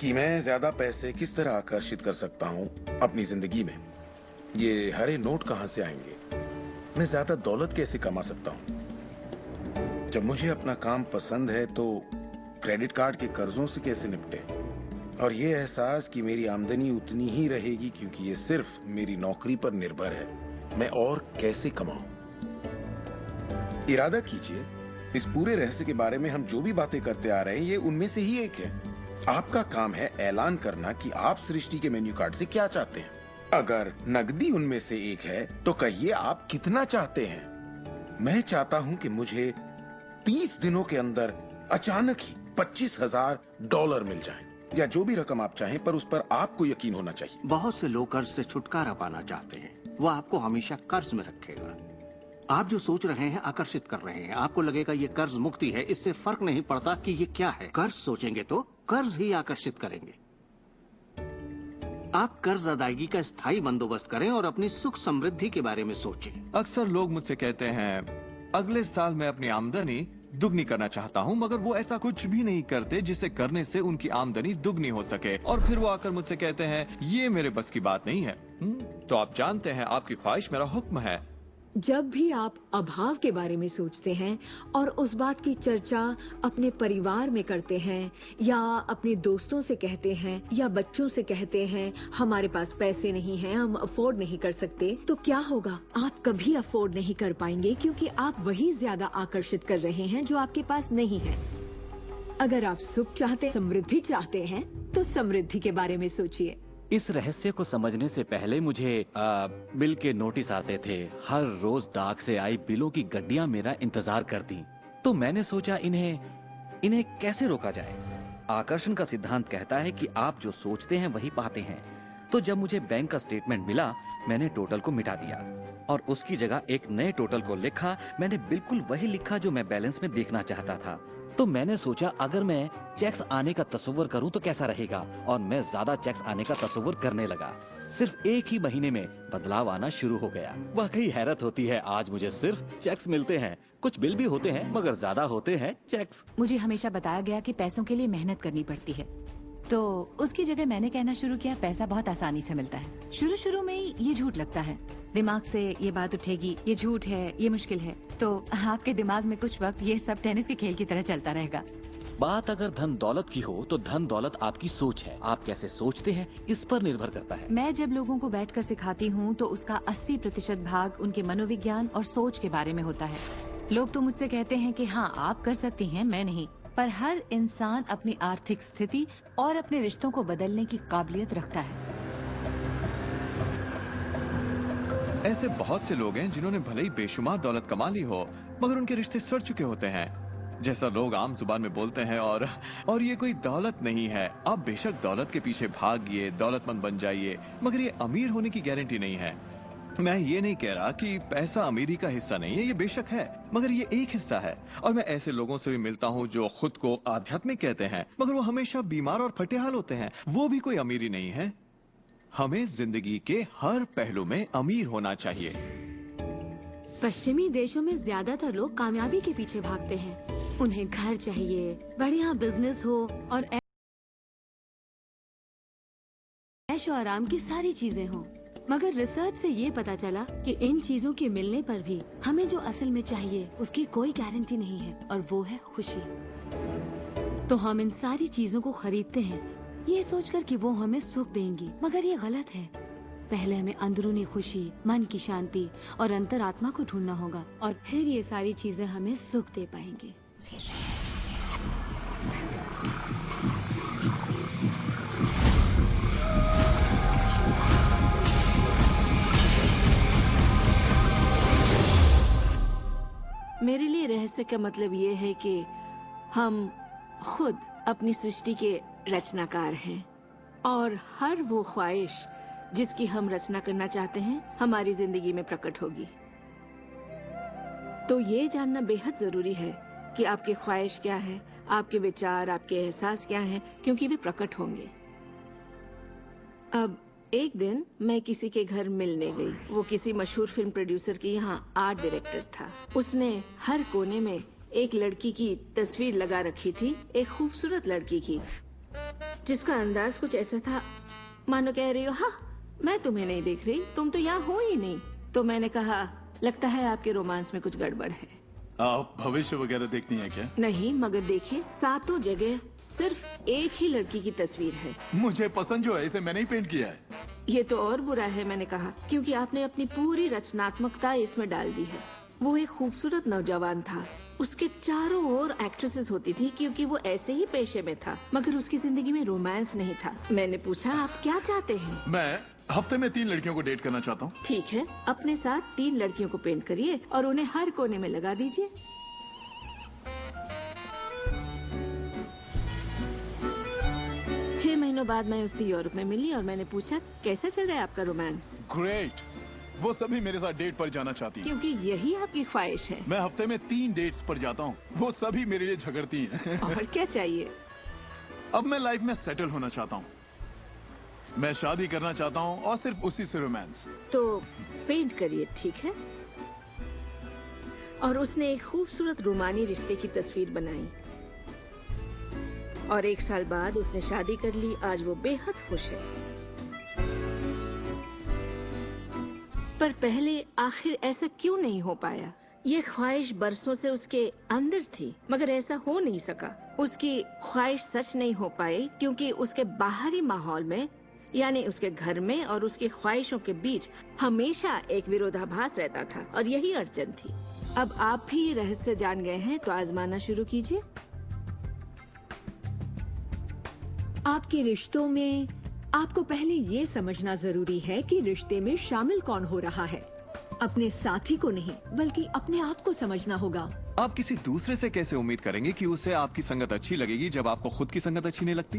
कि मैं ज्यादा पैसे किस तरह आकर्षित कर सकता हूँ अपनी जिंदगी में। ये हरे नोट कहाँ से आएंगे? मैं ज्यादा दौलत कैसे कमा सकता हूँ? जब मुझे अपना काम पसंद है तो क्रेडिट कार्ड के कर्जों से कैसे निपटे? और ये एहसास कि मेरी आमदनी उतनी ही रहेगी क्योंकि ये सिर्फ मेरी नौकरी पर निर्भर है, मैं और कैसे कमाऊं? इरादा कीजिए, इस पूरे रहस्य के बारे में हम जो भी बातें करते आ रहे हैं ये उनमें से ही एक है। आपका काम है ऐलान करना कि आप सृष्टि के मेन्यू कार्ड से क्या चाहते हैं। अगर नकदी उनमें से एक है तो कहिए आप कितना चाहते हैं। मैं चाहता हूं कि मुझे 30 दिनों के अंदर अचानक ही $25,000 मिल जाएं, या जो भी रकम आप चाहें, पर उस पर आपको यकीन होना चाहिए। बहुत से लोग कर्ज से छुटकारा पाना चाहते हैं, वो आपको हमेशा कर्ज में रखेगा। आप जो सोच रहे हैं आकर्षित कर रहे हैं। आपको लगेगा ये कर्ज मुक्ति है, इससे फर्क नहीं पड़ता कि ये क्या है। कर्ज सोचेंगे तो कर्ज ही आकर्षित करेंगे। आप कर्ज अदायगी का स्थायी बंदोबस्त करें और अपनी सुख समृद्धि के बारे में सोचें। अक्सर लोग मुझसे कहते हैं अगले साल मैं अपनी आमदनी दुगनी करना चाहता हूं, मगर वो ऐसा कुछ भी नहीं करते जिसे करने से उनकी आमदनी दुगनी हो सके। और फिर वो आकर मुझसे कहते हैं ये मेरे बस की बात नहीं है। तो आप जानते हैं आपकी ख्वाहिश मेरा हुक्म है। जब भी आप अभाव के बारे में सोचते हैं और उस बात की चर्चा अपने परिवार में करते हैं या अपने दोस्तों से कहते हैं या बच्चों से कहते हैं हमारे पास पैसे नहीं हैं, हम अफोर्ड नहीं कर सकते, तो क्या होगा? आप कभी अफोर्ड नहीं कर पाएंगे क्योंकि आप वही ज्यादा आकर्षित कर रहे हैं जो आपके पास नहीं है। अगर आप सुख चाहते, समृद्धि चाहते हैं तो समृद्धि के बारे में सोचिए। इस रहस्य को समझने से पहले मुझे बिल के नोटिस आते थे। हर रोज डाक से आई बिलों की गड्डियां मेरा इंतजार करती। तो मैंने सोचा इन्हें कैसे रोका जाए। आकर्षण का सिद्धांत कहता है कि आप जो सोचते हैं वही पाते हैं। तो जब मुझे बैंक का स्टेटमेंट मिला, मैंने टोटल को मिटा दिया और उसकी जगह एक नए टोटल को लिखा। मैंने बिल्कुल वही लिखा जो मैं बैलेंस में देखना चाहता था। तो मैंने सोचा अगर मैं चेक्स आने का तस्वर करूं तो कैसा रहेगा, और मैं ज्यादा चेक्स आने का तस्वर करने लगा। सिर्फ एक ही महीने में बदलाव आना शुरू हो गया। वाकई हैरत होती है, आज मुझे सिर्फ चेक्स मिलते हैं। कुछ बिल भी होते हैं मगर ज्यादा होते हैं चेक्स। मुझे हमेशा बताया गया कि पैसों के लिए मेहनत करनी पड़ती है, तो उसकी जगह मैंने कहना शुरू किया पैसा बहुत आसानी से मिलता है। शुरू में ये झूठ लगता है, दिमाग से ये बात उठेगी ये झूठ है, ये मुश्किल है, तो आपके दिमाग में कुछ वक्त ये सब टेनिस के खेल की तरह चलता रहेगा। बात अगर धन दौलत की हो तो धन दौलत आपकी सोच है। आप कैसे सोचते हैं इस पर निर्भर करता है। मैं जब लोगों को बैठकर सिखाती हूँ तो उसका 80% भाग उनके मनोविज्ञान और सोच के बारे में होता है। लोग तो मुझसे कहते हैं कि हाँ आप कर सकती हैं, मैं नहीं। पर हर इंसान अपनी आर्थिक स्थिति और अपने रिश्तों को बदलने की काबिलियत रखता है। ऐसे बहुत से लोग हैं जिन्होंने भले ही बेशुमार दौलत कमा ली हो मगर उनके रिश्ते सड़ चुके होते हैं, जैसा लोग आम जुबान में बोलते हैं। और ये कोई दौलत नहीं है। आप बेशक दौलत के पीछे भागिए, दौलतमंद बन जाइए, मगर ये अमीर होने की गारंटी नहीं है। मैं ये नहीं कह रहा कि पैसा अमीरी का हिस्सा नहीं है, ये बेशक है, मगर ये एक हिस्सा है। और मैं ऐसे लोगों से भी मिलता हूँ जो खुद को आध्यात्मिक कहते हैं मगर वो हमेशा बीमार और फटेहाल होते हैं। वो भी कोई अमीरी नहीं है। हमें जिंदगी के हर पहलू में अमीर होना चाहिए। पश्चिमी देशों में ज्यादातर लोग कामयाबी के पीछे भागते हैं। उन्हें घर चाहिए, बढ़िया बिजनेस हो और ऐशो आराम की सारी चीजें हो। मगर रिसर्च से ये पता चला कि इन चीजों के मिलने पर भी हमें जो असल में चाहिए उसकी कोई गारंटी नहीं है, और वो है खुशी। तो हम इन सारी चीजों को खरीदते हैं ये सोचकर कि वो हमें सुख देंगी, मगर ये गलत है। पहले हमें अंदरूनी खुशी, मन की शांति और अंतरात्मा को ढूंढना होगा, और फिर ये सारी चीजें हमें सुख दे पाएंगी। मेरे लिए रहस्य का मतलब ये है कि हम खुद अपनी सृष्टि के रचनाकार हैं, और हर वो ख्वाहिश जिसकी हम रचना करना चाहते हैं हमारी जिंदगी में प्रकट होगी। तो ये जानना बेहद जरूरी है कि आपकी ख्वाहिश क्या है, आपके विचार, आपके एहसास क्या हैं, क्योंकि वे प्रकट होंगे। अब एक दिन मैं किसी के घर मिलने गई। वो किसी मशहूर फिल्म प्रोड्यूसर की यहाँ आर्ट डायरेक्टर था। उसने हर कोने में एक लड़की की तस्वीर लगा रखी थी, एक खूबसूरत लड़की की, जिसका अंदाज कुछ ऐसा था मानो कह रही हो हाँ मैं तुम्हें नहीं देख रही, तुम तो यहाँ हो ही नहीं। तो मैंने कहा लगता है आपके रोमांस में कुछ गड़बड़ है। आप भविष्य वगैरह देखनी है क्या? नहीं, मगर देखिए सातों जगह सिर्फ एक ही लड़की की तस्वीर है। मुझे पसंद जो है इसे मैंने ही पेंट किया है। ये तो और बुरा है, मैंने कहा, क्योंकि आपने अपनी पूरी रचनात्मकता इसमें डाल दी है। वो एक खूबसूरत नौजवान था, उसके चारों ओर एक्ट्रेसेस होती थी क्योंकि वो ऐसे ही पेशे में था, मगर उसकी जिंदगी में रोमांस नहीं था। मैंने पूछा आप क्या चाहते हैं? मैं हफ्ते में 3 लड़कियों को डेट करना चाहता हूँ। ठीक है, अपने साथ 3 लड़कियों को पेंट करिए और उन्हें हर कोने में लगा दीजिए। छह महीनों बाद मैं उससे यूरोप में मिली और मैंने पूछा कैसा चल रहा है आपका रोमांस? ग्रेट। वो सभी मेरे साथ डेट पर जाना चाहती हैं। क्योंकि यही आपकी ख्वाहिश है। मैं हफ्ते में 3 डेट्स पर जाता हूँ, वो सभी मेरे लिए झगड़ती हैं। और क्या चाहिए? अब मैं लाइफ में सेटल होना चाहता हूँ, मैं शादी करना चाहता हूँ और सिर्फ उसी से रोमांस। तो पेंट करिए, ठीक है? और उसने एक खूबसूरत रूमानी रिश्ते की तस्वीर बनाई और 1 साल बाद उसने शादी कर ली। आज वो बेहद खुश है। पर पहले आखिर ऐसा क्यों नहीं हो पाया? ये ख्वाहिश बरसों से उसके अंदर थी, मगर ऐसा हो नहीं सका। उसकी ख्वाहिश सच नहीं हो पाई क्योंकि उसके बाहरी माहौल में, यानी उसके घर में और उसकी ख्वाहिशों के बीच हमेशा एक विरोधाभास रहता था और यही अड़चन थी। अब आप भी ये रहस्य जान गए हैं तो आजमाना शुरू कीजिए। आपके रिश्तों में आपको पहले ये समझना जरूरी है कि रिश्ते में शामिल कौन हो रहा है। अपने साथी को नहीं, बल्कि अपने आप को समझना होगा। आप किसी दूसरे से कैसे उम्मीद करेंगे कि उसे आपकी संगत अच्छी लगेगी जब आपको खुद की संगत अच्छी नहीं लगती?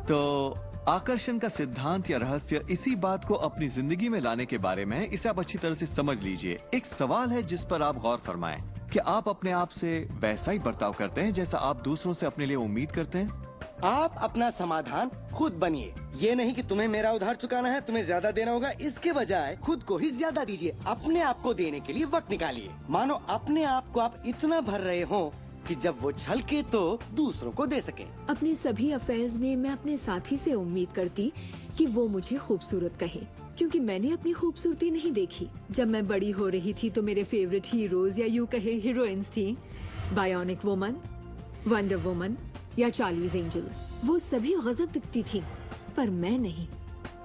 तो आकर्षण का सिद्धांत या रहस्य इसी बात को अपनी जिंदगी में लाने के बारे में है। इसे आप अच्छी तरह से समझ लीजिए। एक सवाल है जिस पर आप गौर फरमाएं कि आप अपने आप से वैसा ही बर्ताव करते हैं जैसा आप दूसरों से अपने लिए उम्मीद करते हैं। आप अपना समाधान खुद बनिए। ये नहीं कि तुम्हें मेरा उधार चुकाना है, तुम्हें ज्यादा देना होगा। इसके बजाय खुद को ही ज्यादा दीजिए। अपने आप को देने के लिए वक्त निकालिए। मानो अपने आप को आप इतना भर रहे हो कि जब वो छलके तो दूसरों को दे सके। अपने सभी अफेयर्स में मैं अपने साथी से उम्मीद करती कि वो मुझे खूबसूरत कहे, क्योंकि मैंने अपनी खूबसूरती नहीं देखी। जब मैं बड़ी हो रही थी तो मेरे फेवरेट हीरोज या यूं कहे हीरोइंस थी, बायोनिक वुमन, वंडर वुमन या चार्लीज एंजल्स। वो सभी गजब दिखती थी, पर मैं नहीं।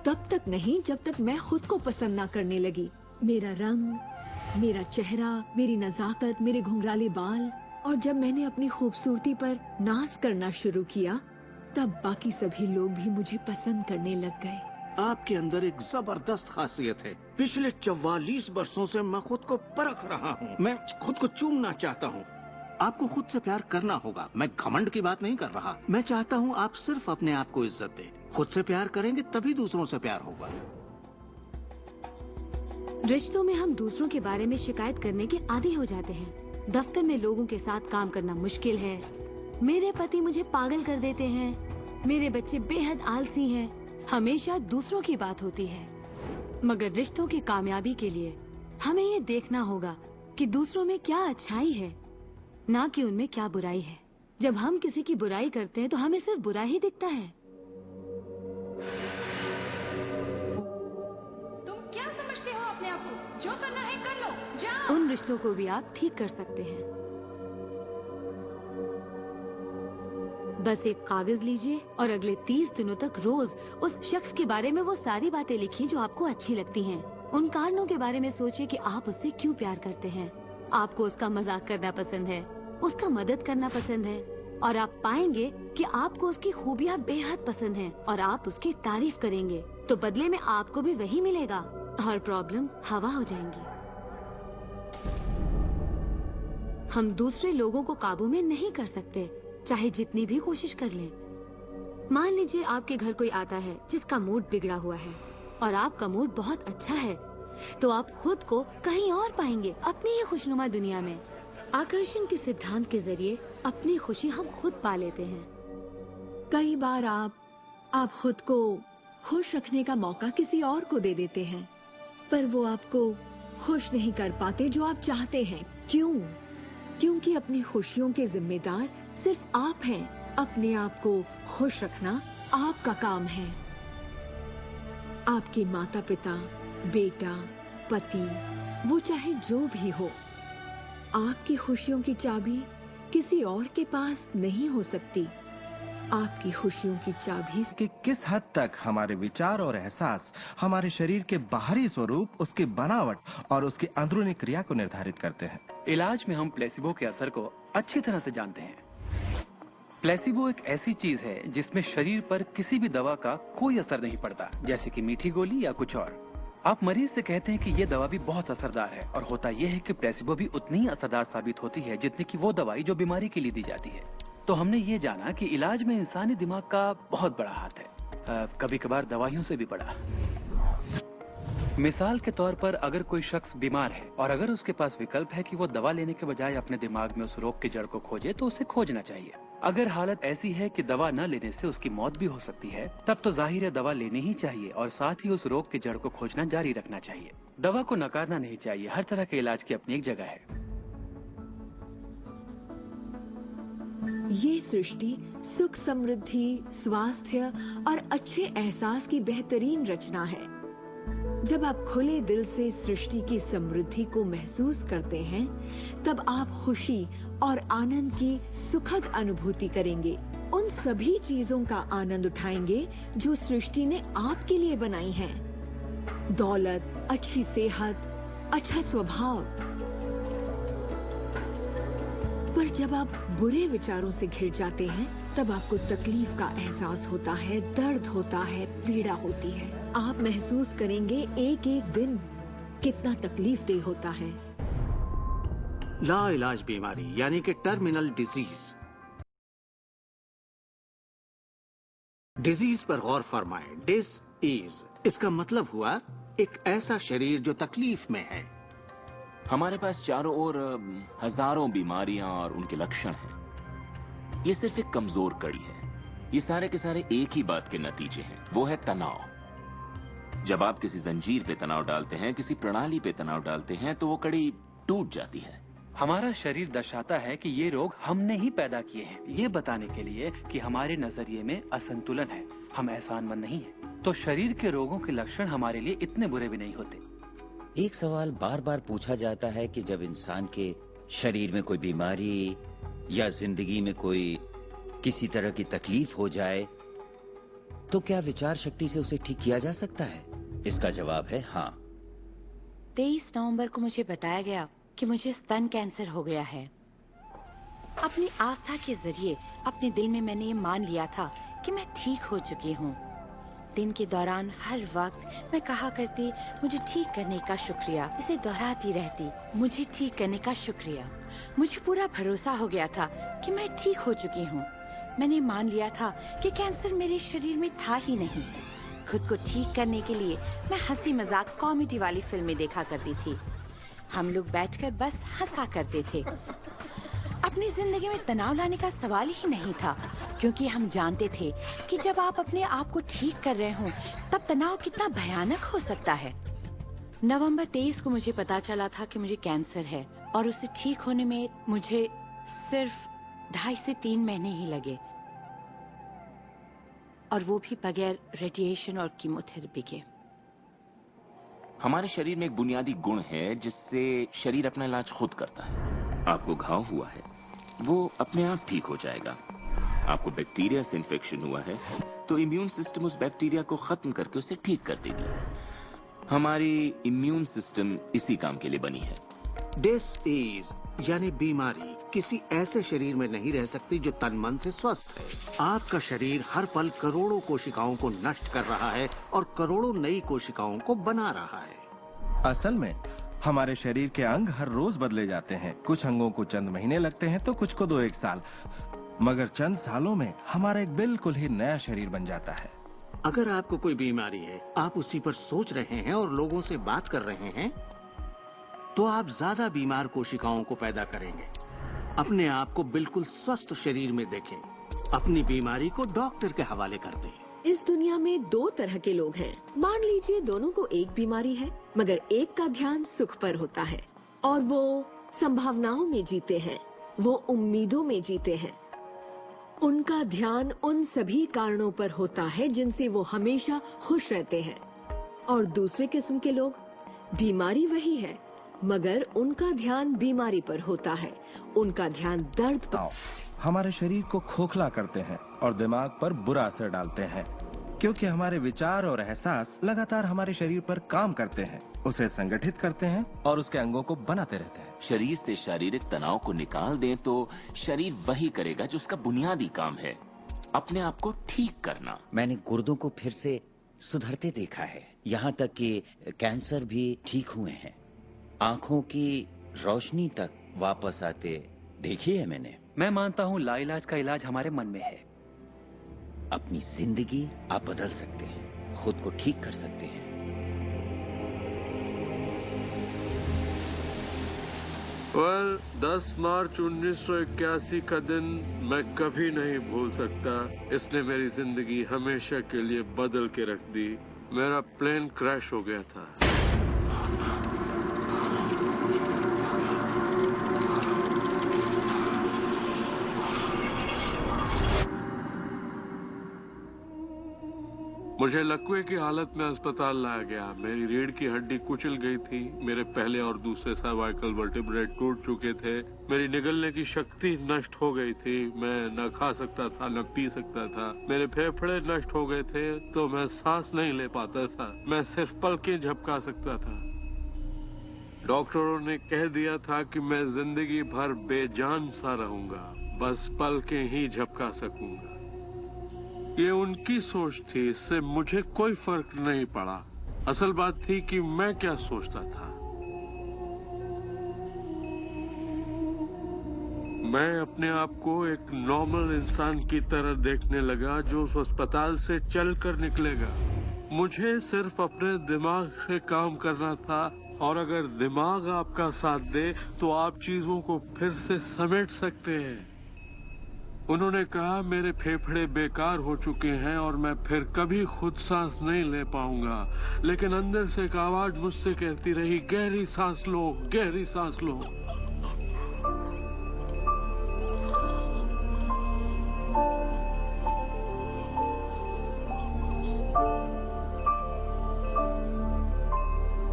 तब तक नहीं जब तक मैं खुद को पसंद ना करने लगी। मेरा रंग, मेरा चेहरा, मेरी नजाकत, मेरे घुंघराले बाल। और जब मैंने अपनी खूबसूरती पर नाज करना शुरू किया, तब बाकी सभी लोग भी मुझे पसंद करने लग गए। आपके अंदर एक जबरदस्त खासियत है। पिछले 44 वर्षों से मैं खुद को परख रहा हूँ। मैं खुद को चूमना चाहता हूँ। आपको खुद से प्यार करना होगा। मैं घमंड की बात नहीं कर रहा। मैं चाहता हूँ आप सिर्फ अपने आप को इज्जत दें। खुद से प्यार करेंगे तभी दूसरों से प्यार होगा। रिश्तों में हम दूसरों के बारे में शिकायत करने के आदी हो जाते हैं। दफ्तर में लोगों के साथ काम करना मुश्किल है। मेरे पति मुझे पागल कर देते हैं। मेरे बच्चे बेहद आलसी हैं। हमेशा दूसरों की बात होती है। मगर रिश्तों की कामयाबी के लिए हमें ये देखना होगा कि दूसरों में क्या अच्छाई है, ना कि उनमें क्या बुराई है। जब हम किसी की बुराई करते हैं तो हमें सिर्फ बुरा ही दिखता है। तुम क्या समझते हो अपने आप को? जो करना है कर लो, जाओ। उन रिश्तों को भी आप ठीक कर सकते हैं। बस एक कागज लीजिए और अगले 30 दिनों तक रोज उस शख्स के बारे में वो सारी बातें लिखिए जो आपको अच्छी लगती हैं। उन कारणों के बारे में सोचिए कि आप उससे क्यों प्यार करते हैं। आपको उसका मजाक करना पसंद है, उसका मदद करना पसंद है, और आप पाएंगे कि आपको उसकी खूबियाँ बेहद पसंद हैं और आप उसकी तारीफ करेंगे तो बदले में आपको भी वही मिलेगा और प्रॉब्लम हवा हो जाएंगी। हम दूसरे लोगों को काबू में नहीं कर सकते, चाहे जितनी भी कोशिश कर लें। मान लीजिए आपके घर कोई आता है जिसका मूड बिगड़ा हुआ है और आपका मूड बहुत अच्छा है, तो आप खुद को कहीं और पाएंगे अपनी ही खुशनुमा दुनिया में। आकर्षण के सिद्धांत के जरिए अपनी खुशी हम खुद पा लेते हैं। कई बार आप खुद को खुश रखने का मौका किसी और को दे देते हैं, पर वो आपको खुश नहीं कर पाते जो आप चाहते हैं। क्यों? क्योंकि अपनी खुशियों के जिम्मेदार सिर्फ आप हैं। अपने आप को खुश रखना आपका काम है। आपके माता पिता, बेटा, पति, वो चाहे जो भी हो, आपकी खुशियों की चाबी किसी और के पास नहीं हो सकती। आपकी खुशियों की चाबी कि किस हद तक हमारे विचार और एहसास हमारे शरीर के बाहरी स्वरूप, उसकी बनावट और उसकी अंदरूनी क्रिया को निर्धारित करते हैं। इलाज में हम प्लेसिबो के असर को अच्छी तरह से जानते हैं। प्लेसिबो एक ऐसी चीज है जिसमें शरीर पर किसी भी दवा का कोई असर नहीं पड़ता, जैसे कि मीठी गोली या कुछ और। आप मरीज से कहते हैं कि ये दवा भी बहुत असरदार है, और होता यह है कि प्लेसिबो भी उतनी ही असरदार साबित होती है जितनी कि वो दवाई जो बीमारी के लिए दी जाती है। तो हमने ये जाना कि इलाज में इंसानी दिमाग का बहुत बड़ा हाथ है, कभी कभार दवाइयों से भी बड़ा। मिसाल के तौर पर अगर कोई शख्स बीमार है और अगर उसके पास विकल्प है कि वो दवा लेने के बजाय अपने दिमाग में उस रोग की जड़ को खोजे, तो उसे खोजना चाहिए। अगर हालत ऐसी है कि दवा न लेने से उसकी मौत भी हो सकती है, तब तो जाहिर है दवा लेनी ही चाहिए और साथ ही उस रोग की जड़ को खोजना जारी रखना चाहिए। दवा को नकारना नहीं चाहिए। हर तरह के इलाज की अपनी एक जगह है। ये सृष्टि सुख, समृद्धि, स्वास्थ्य और अच्छे एहसास की बेहतरीन रचना है। जब आप खुले दिल से सृष्टि की समृद्धि को महसूस करते हैं, तब आप खुशी और आनंद की सुखद अनुभूति करेंगे। उन सभी चीजों का आनंद उठाएंगे जो सृष्टि ने आपके लिए बनाई हैं। दौलत, अच्छी सेहत, अच्छा स्वभाव। पर जब आप बुरे विचारों से घिर जाते हैं, तब आपको तकलीफ का एहसास होता है, दर्द होता है, पीड़ा होती है। आप महसूस करेंगे एक एक दिन कितना तकलीफदेह होता है। लाइलाज बीमारी यानी कि टर्मिनल डिजीज। डिजीज पर गौर फरमाएं। डिस इज, इसका मतलब हुआ एक ऐसा शरीर जो तकलीफ में है। हमारे पास चारों ओर हजारों बीमारियां और उनके लक्षण हैं। ये सिर्फ एक कमजोर कड़ी है। ये सारे के सारे एक ही बात के नतीजे हैं, वो है तनाव। जब आप किसी जंजीर पे तनाव डालते हैं, किसी प्रणाली पे तनाव डालते हैं, तो वो कड़ी टूट जाती है। हमारा शरीर दर्शाता है कि ये रोग हमने ही पैदा किए हैं, ये बताने के लिए कि हमारे नजरिए में असंतुलन है, हम एहसानमंद नहीं हैं। तो शरीर के रोगों के लक्षण हमारे लिए इतने बुरे भी नहीं होते। एक सवाल बार बार पूछा जाता है कि जब इंसान के शरीर में कोई बीमारी या जिंदगी में कोई किसी तरह की तकलीफ हो जाए, तो क्या विचार शक्ति से उसे ठीक किया जा सकता है? इसका जवाब है हाँ। 23 नवंबर को मुझे बताया गया कि मुझे स्तन कैंसर हो गया है। अपनी आस्था के जरिए अपने दिल में मैंने ये मान लिया था कि मैं ठीक हो चुकी हूँ। दिन के दौरान हर वक्त मैं कहा करती, मुझे ठीक करने का शुक्रिया। इसे दोहराती रहती, मुझे ठीक करने का शुक्रिया। मुझे पूरा भरोसा हो गया था कि मैं ठीक हो चुकी हूँ। मैंने मान लिया था कि कैंसर मेरे शरीर में था ही नहीं। खुद को ठीक करने के लिए मैं हंसी मजाक कॉमेडी वाली फिल्में देखा करती थी। हम लोग बैठकर बस हंसा करते थे। अपनी जिंदगी में तनाव लाने का सवाल ही नहीं था, क्योंकि हम जानते थे कि जब आप अपने आप को ठीक कर रहे हो, तब तनाव कितना भयानक हो सकता है। नवंबर 23 को मुझे पता चला था कि मुझे कैंसर है और उसे ठीक होने में मुझे सिर्फ 2.5 से 3 महीने ही लगे, और वो भी बगैर रेडिएशन और कीमोथेरेपी के। हमारे शरीर में एक बुनियादी गुण है जिससे शरीर अपना इलाज खुद करता है। आपको घाव हुआ है, वो अपने आप ठीक हो जाएगा। आपको बैक्टीरिया से इन्फेक्शन हुआ है, तो इम्यून सिस्टम उस बैक्टीरिया को खत्म करके उसे ठीक कर देगी। हमारी इम्यून सिस्टम इसी काम के लिए बनी है। डिसीज यानी बीमारी किसी ऐसे शरीर में नहीं रह सकती जो तन मन से स्वस्थ है। आपका शरीर हर पल करोड़ों कोशिकाओं को नष्ट कर रहा है और करोड़ों नई कोशिकाओं को बना रहा है। असल में हमारे शरीर के अंग हर रोज बदले जाते हैं। कुछ अंगों को चंद महीने लगते हैं तो कुछ को 2-1 साल, मगर चंद सालों में हमारा एक बिल्कुल ही नया शरीर बन जाता है। अगर आपको कोई बीमारी है, आप उसी पर सोच रहे हैं और लोगों से बात कर रहे हैं, तो आप ज्यादा बीमार कोशिकाओं को पैदा करेंगे। अपने आप को बिल्कुल स्वस्थ शरीर में देखें। अपनी बीमारी को डॉक्टर के हवाले कर दें। इस दुनिया में 2 तरह के लोग हैं। मान लीजिए दोनों को एक बीमारी है, मगर एक का ध्यान सुख पर होता है और वो संभावनाओं में जीते हैं, वो उम्मीदों में जीते हैं। उनका ध्यान उन सभी कारणों पर होता है जिनसे वो हमेशा खुश रहते हैं। और दूसरे किस्म के लोग, बीमारी वही है, मगर उनका ध्यान बीमारी पर होता है, उनका ध्यान दर्द पर। हमारे शरीर को खोखला करते हैं और दिमाग पर बुरा असर डालते हैं, क्योंकि हमारे विचार और एहसास लगातार हमारे शरीर पर काम करते हैं, उसे संगठित करते हैं और उसके अंगों को बनाते रहते हैं। शरीर से शारीरिक तनाव को निकाल दें तो शरीर वही करेगा जो उसका बुनियादी काम है, अपने आप को ठीक करना। मैंने गुर्दों को फिर से सुधरते देखा है, यहाँ तक कि कैंसर भी ठीक हुए हैं। आंखों की रोशनी तक वापस आते देखी है मैंने। मैं मानता हूँ लाइलाज का इलाज हमारे मन में है। अपनी जिंदगी आप बदल सकते हैं, खुद को ठीक कर सकते हैं। 10 मार्च 1981 का दिन मैं कभी नहीं भूल सकता। इसने मेरी जिंदगी हमेशा के लिए बदल के रख दी। मेरा प्लेन क्रैश हो गया था। मुझे लकवे की हालत में अस्पताल लाया गया। मेरी रीढ़ की हड्डी कुचल गई थी। मेरे पहले और दूसरे सर्वाइकल वर्टिब्रे टूट चुके थे। मेरी निगलने की शक्ति नष्ट हो गई थी। मैं न खा सकता था न पी सकता था। मेरे फेफड़े नष्ट हो गए थे तो मैं सांस नहीं ले पाता था। मैं सिर्फ पलकें झपका सकता था। डॉक्टरों ने कह दिया था कि मैं जिंदगी भर बेजान सा रहूंगा, बस पलकें ही झपका सकूंगा। ये उनकी सोच थी, इससे मुझे कोई फर्क नहीं पड़ा। असल बात थी कि मैं क्या सोचता था। मैं अपने आप को एक नॉर्मल इंसान की तरह देखने लगा जो उस अस्पताल से चलकर निकलेगा। मुझे सिर्फ अपने दिमाग से काम करना था, और अगर दिमाग आपका साथ दे तो आप चीजों को फिर से समेट सकते हैं। उन्होंने कहा मेरे फेफड़े बेकार हो चुके हैं और मैं फिर कभी खुद सांस नहीं ले पाऊंगा, लेकिन अंदर से एक आवाज मुझसे कहती रही, गहरी सांस लो, गहरी सांस लो।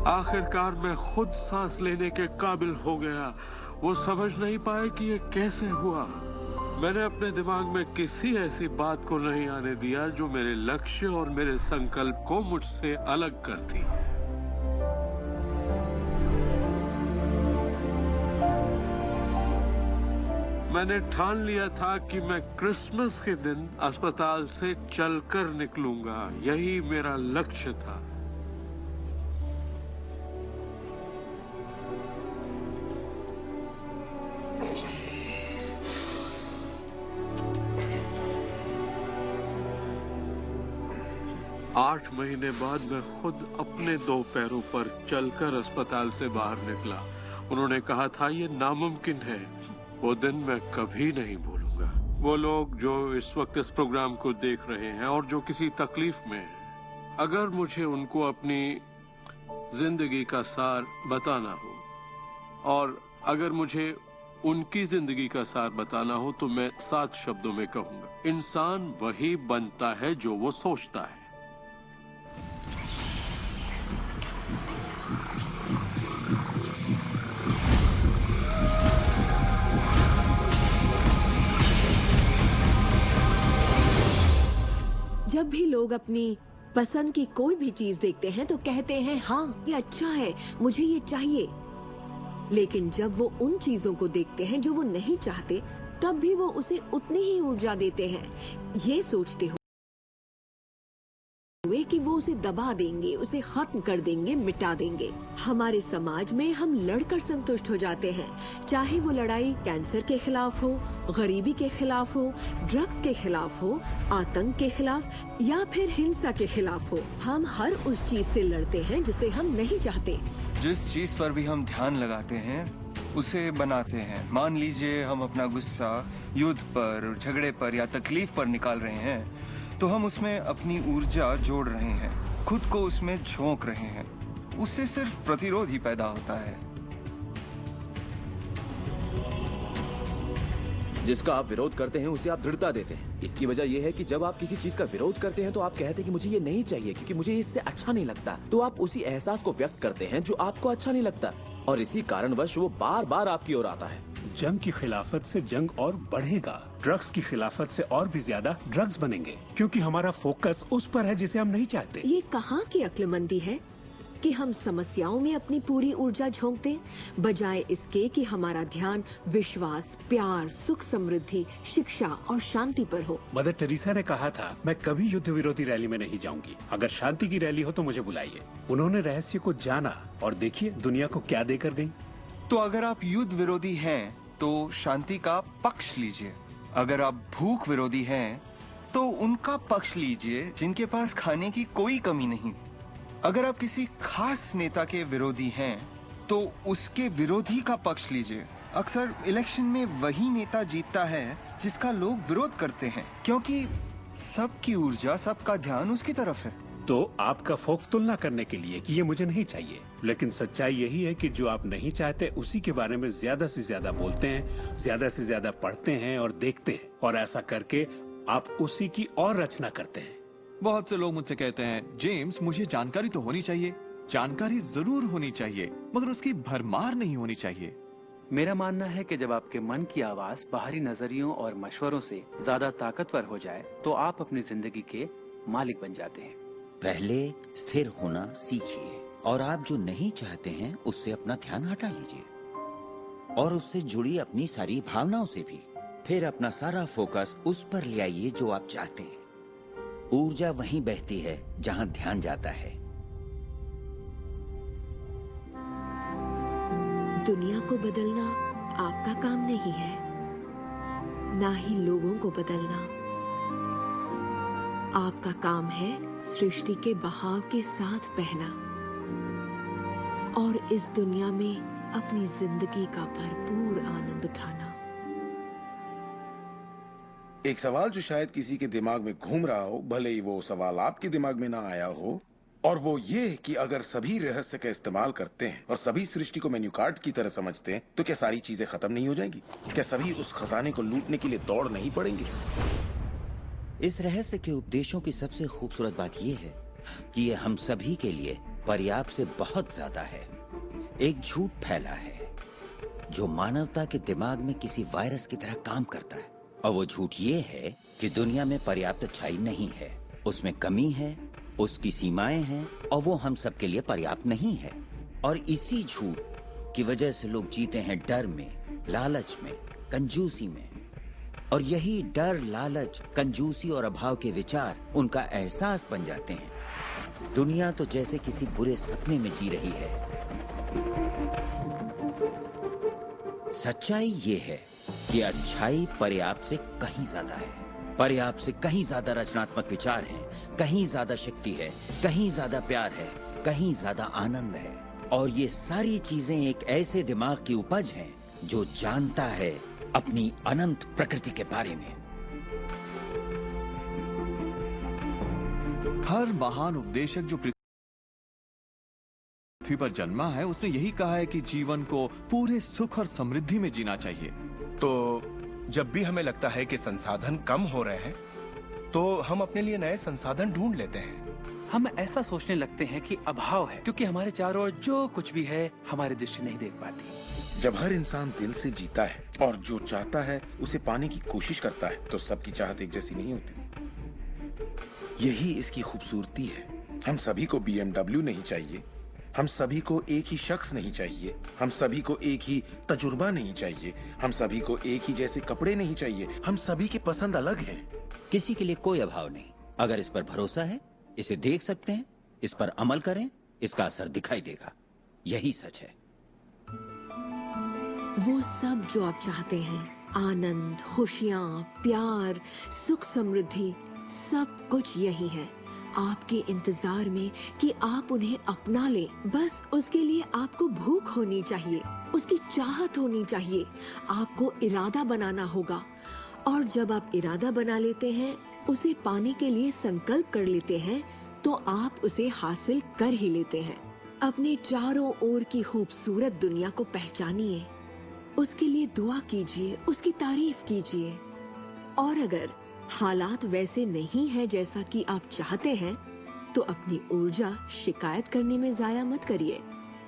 आखिरकार मैं खुद सांस लेने के काबिल हो गया। वो समझ नहीं पाए कि ये कैसे हुआ। मैंने अपने दिमाग में किसी ऐसी बात को नहीं आने दिया जो मेरे लक्ष्य और मेरे संकल्प को मुझसे अलग करती। मैंने ठान लिया था कि मैं क्रिसमस के दिन अस्पताल से चलकर निकलूंगा। यही मेरा लक्ष्य था। आठ महीने बाद मैं खुद अपने 2 पैरों पर चलकर अस्पताल से बाहर निकला। उन्होंने कहा था ये नामुमकिन है। वो दिन मैं कभी नहीं भूलूंगा। वो लोग जो इस वक्त इस प्रोग्राम को देख रहे हैं और जो किसी तकलीफ में हैं, अगर मुझे उनको अपनी जिंदगी का सार बताना हो और अगर मुझे उनकी जिंदगी का सार बताना हो तो मैं 7 शब्दों में कहूंगा, इंसान वही बनता है जो वो सोचता है। जब भी लोग अपनी पसंद की कोई भी चीज देखते हैं तो कहते हैं हाँ ये अच्छा है, मुझे ये चाहिए। लेकिन जब वो उन चीजों को देखते हैं जो वो नहीं चाहते, तब भी वो उसे उतनी ही ऊर्जा देते हैं, ये सोचते हुए कि वो उसे दबा देंगे, उसे खत्म कर देंगे, मिटा देंगे। हमारे समाज में हम लड़कर संतुष्ट हो जाते हैं, चाहे वो लड़ाई कैंसर के खिलाफ हो, गरीबी के खिलाफ हो, ड्रग्स के खिलाफ हो, आतंक के खिलाफ या फिर हिंसा के खिलाफ हो। हम हर उस चीज से लड़ते हैं जिसे हम नहीं चाहते। जिस चीज पर भी हम ध्यान लगाते हैं उसे बनाते हैं। मान लीजिए हम अपना गुस्सा युद्ध पर, झगड़े पर या तकलीफ पर निकाल रहे हैं, तो हम उसमें अपनी ऊर्जा जोड़ रहे हैं, खुद को उसमें झोंक रहे हैं। उससे सिर्फ प्रतिरोध ही पैदा होता है। जिसका आप विरोध करते हैं उसे आप दृढ़ता देते हैं। इसकी वजह यह है कि जब आप किसी चीज का विरोध करते हैं तो आप कहते हैं कि मुझे ये नहीं चाहिए क्योंकि मुझे इससे अच्छा नहीं लगता। तो आप उसी एहसास को व्यक्त करते हैं जो आपको अच्छा नहीं लगता, और इसी कारणवश वो बार बार आपकी ओर आता है। जंग की खिलाफत से जंग और बढ़ेगा, ड्रग्स की खिलाफत से और भी ज्यादा ड्रग्स बनेंगे, क्योंकि हमारा फोकस उस पर है जिसे हम नहीं चाहते। ये कहाँ की अक्लमंदी है कि हम समस्याओं में अपनी पूरी ऊर्जा झोंकते बजाय इसके कि हमारा ध्यान विश्वास, प्यार, सुख, समृद्धि, शिक्षा और शांति पर हो। मदर टेरेसा ने कहा था, मैं कभी युद्ध विरोधी रैली में नहीं जाऊंगी, अगर शांति की रैली हो तो मुझे बुलाइए। उन्होंने रहस्य को जाना और देखिए दुनिया को क्या देकर गई। तो अगर आप युद्ध विरोधी हैं तो शांति का पक्ष लीजिए। अगर आप भूख विरोधी हैं तो उनका पक्ष लीजिए जिनके पास खाने की कोई कमी नहीं। अगर आप किसी खास नेता के विरोधी हैं तो उसके विरोधी का पक्ष लीजिए। अक्सर इलेक्शन में वही नेता जीतता है जिसका लोग विरोध करते हैं, क्योंकि सबकी ऊर्जा, सबका ध्यान उसकी तरफ है। तो आपका खौफ तुलना करने के लिए कि ये मुझे नहीं चाहिए, लेकिन सच्चाई यही है कि जो आप नहीं चाहते उसी के बारे में ज्यादा से ज्यादा बोलते हैं, ज्यादा से ज्यादा पढ़ते हैं और देखते हैं, और ऐसा करके आप उसी की और रचना करते हैं। बहुत से लोग मुझसे कहते हैं, जेम्स मुझे जानकारी तो होनी चाहिए, जानकारी जरूर होनी चाहिए, मगर उसकी भरमार नहीं होनी चाहिए। मेरा मानना है कि जब आपके मन की आवाज बाहरी नजरियों और मशवरों से ज्यादा ताकतवर हो जाए तो आप अपनी जिंदगी के मालिक बन जाते हैं। पहले स्थिर होना सीखिए, और आप जो नहीं चाहते हैं उससे अपना ध्यान हटा लीजिए, और उससे जुड़ी अपनी सारी भावनाओं से भी। फिर अपना सारा फोकस उस पर ले आइए जो आप चाहते हैं। ऊर्जा वहीं बहती है जहां ध्यान जाता है। दुनिया को बदलना आपका काम नहीं है, ना ही लोगों को बदलना। आपका काम है सृष्टि के बहाव के साथ बहना और इस दुनिया में अपनी जिंदगी का भरपूर आनंद उठाना। एक सवाल जो शायद किसी के दिमाग में घूम रहा हो, भले ही वो सवाल आपके दिमाग में ना आया हो, और वो ये कि अगर सभी रहस्य का इस्तेमाल करते हैं और सभी सृष्टि को मेन्यू कार्ड की तरह समझते हैं तो क्या सारी चीजें खत्म नहीं हो जाएंगी? क्या सभी उस खजाने को लूटने के लिए दौड़ नहीं पड़ेंगे? इस रहस्य के उपदेशों की सबसे खूबसूरत बात यह है कि ये हम सभी के लिए पर्याप्त से बहुत ज्यादा है। एक झूठ फैला है जो मानवता के दिमाग में किसी वायरस की तरह काम करता है, और वो झूठ ये है कि दुनिया में पर्याप्त अच्छाई नहीं है, उसमें कमी है, उसकी सीमाएं हैं, और वो हम सब के लिए पर्याप्त नहीं है। और इसी झूठ की वजह से लोग जीते हैं डर में, लालच में, कंजूसी में। और यही डर, लालच, कंजूसी और अभाव के विचार उनका एहसास बन जाते हैं। दुनिया तो जैसे किसी बुरे सपने में जी रही है। सच्चाई ये है कि अच्छाई पर्याप्त से कहीं ज्यादा है। पर्याप्त से कहीं ज्यादा रचनात्मक विचार हैं, कहीं ज्यादा शक्ति है, कहीं ज्यादा प्यार है, कहीं ज्यादा आनंद है। और ये सारी चीजें एक ऐसे दिमाग की उपज हैं जो जानता है अपनी अनंत प्रकृति के बारे में। हर महान उपदेशक जो पृथ्वी पर जन्मा है उसने यही कहा है कि जीवन को पूरे सुख और समृद्धि में जीना चाहिए। तो जब भी हमें लगता है कि संसाधन कम हो रहे हैं तो हम अपने लिए नए संसाधन ढूंढ लेते हैं। हम ऐसा सोचने लगते हैं कि अभाव है क्योंकि हमारे चारों ओर जो कुछ भी है हमारी दृष्टि नहीं देख पाती। जब हर इंसान दिल से जीता है और जो चाहता है उसे पाने की कोशिश करता है तो सबकी चाहत एक जैसी नहीं होती। यही इसकी खूबसूरती है। हम सभी को BMW नहीं चाहिए, हम सभी को एक ही शख्स नहीं चाहिए, हम सभी को एक ही तजुर्बा नहीं चाहिए, हम सभी को एक ही जैसे कपड़े नहीं चाहिए, हम सभी की पसंद अलग है। किसी के लिए कोई अभाव नहीं। अगर इस पर भरोसा है, इसे देख सकते हैं, इस पर अमल करें, इसका असर दिखाई देगा। यही सच है। वो सब जो आप चाहते हैं, आनंद, खुशियाँ, प्यार, सुख, समृद्धि, सब कुछ यही है आपके इंतजार में कि आप उन्हें अपना लें। बस उसके लिए आपको भूख होनी चाहिए, उसकी चाहत होनी चाहिए, आपको इरादा बनाना होगा। और जब आप इरादा बना लेते हैं, उसे पाने के लिए संकल्प कर लेते हैं, तो आप उसे हासिल कर ही लेते हैं। अपने चारों ओर की खूबसूरत दुनिया को पहचानिए, उसके लिए दुआ कीजिए, उसकी तारीफ कीजिए। और अगर हालात वैसे नहीं है जैसा कि आप चाहते हैं, तो अपनी ऊर्जा शिकायत करने में जाया मत करिए।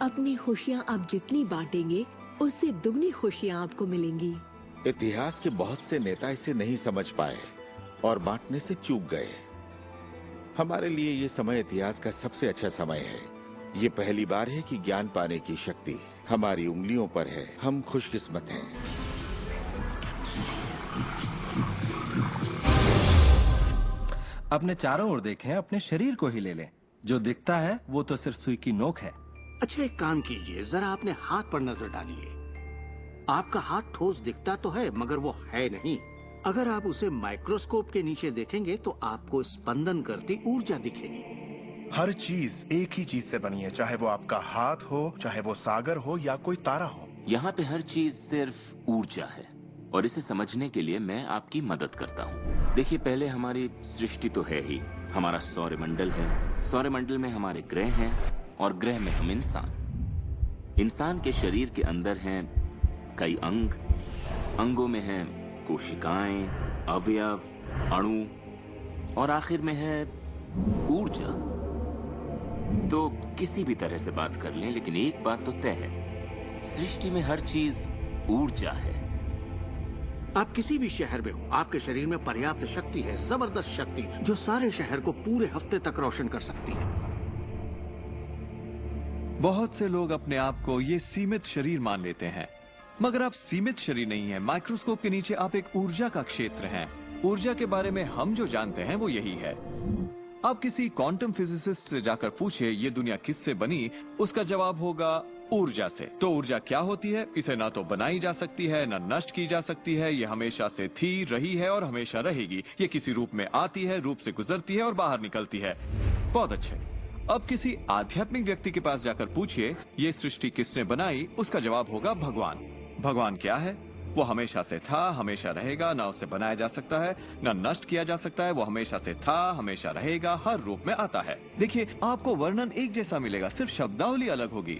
अपनी खुशियाँ आप जितनी बांटेंगे, उससे दुगनी खुशियाँ आपको मिलेंगी। इतिहास के बहुत से नेता इसे नहीं समझ पाए और बांटने से चूक गए। हमारे लिए ये समय इतिहास का सबसे अच्छा समय है। ये पहली बार है कि ज्ञान पाने की शक्ति हमारी उंगलियों पर है। हम खुशकिस्मत हैं। अपने चारों ओर देखें, अपने शरीर को ही ले लें। जो दिखता है वो तो सिर्फ सुई की नोक है। अच्छा, एक काम कीजिए, जरा अपने हाथ पर नजर डालिए। आपका हाथ ठोस दिखता तो है मगर वो है नहीं। अगर आप उसे माइक्रोस्कोप के नीचे देखेंगे तो आपको स्पंदन करती ऊर्जा दिखेगी। हर चीज एक ही चीज से बनी है, चाहे वो आपका हाथ हो, चाहे वो सागर हो या कोई तारा हो। यहाँ पे हर चीज सिर्फ ऊर्जा है और इसे समझने के लिए मैं आपकी मदद करता हूँ। देखिए, पहले हमारी सृष्टि तो है ही, हमारा सौरमंडल है, सौरमंडल में हमारे ग्रह हैं और ग्रह में हम इंसान के शरीर के अंदर हैं कई अंग, अंगों में हैं कोशिकाएं, अवयव, अणु और आखिर में है ऊर्जा। तो किसी भी तरह से बात कर लें, लेकिन एक बात तो तय है, सृष्टि में हर चीज ऊर्जा है। आप किसी भी शहर में हो, आपके शरीर में पर्याप्त शक्ति है, जबरदस्त शक्ति जो सारे शहर को पूरे हफ्ते तक रोशन कर सकती है। बहुत से लोग अपने आप को ये सीमित शरीर मान लेते हैं, मगर आप सीमित शरीर नहीं हैं। माइक्रोस्कोप के नीचे आप एक ऊर्जा का क्षेत्र हैं। ऊर्जा के बारे में हम जो जानते हैं वो यही है। आप किसी क्वांटम फिजिसिस्ट से जाकर पूछिए ये दुनिया किससे बनी, उसका जवाब होगा ऊर्जा से। तो ऊर्जा क्या होती है? इसे ना तो बनाई जा सकती है, ना नष्ट की जा सकती है। ये हमेशा से थी, रही है और हमेशा रहेगी। ये किसी रूप में आती है, रूप से गुजरती है और बाहर निकलती है। बहुत अच्छे। अब किसी आध्यात्मिक व्यक्ति के पास जाकर पूछिए ये सृष्टि किसने बनाई, उसका जवाब होगा भगवान। भगवान क्या है? वो हमेशा से था, हमेशा रहेगा, ना उसे बनाया जा सकता है, ना नष्ट किया जा सकता है। वो हमेशा से था, हमेशा रहेगा, हर रूप में आता है। देखिए, आपको वर्णन एक जैसा मिलेगा, सिर्फ शब्दावली अलग होगी।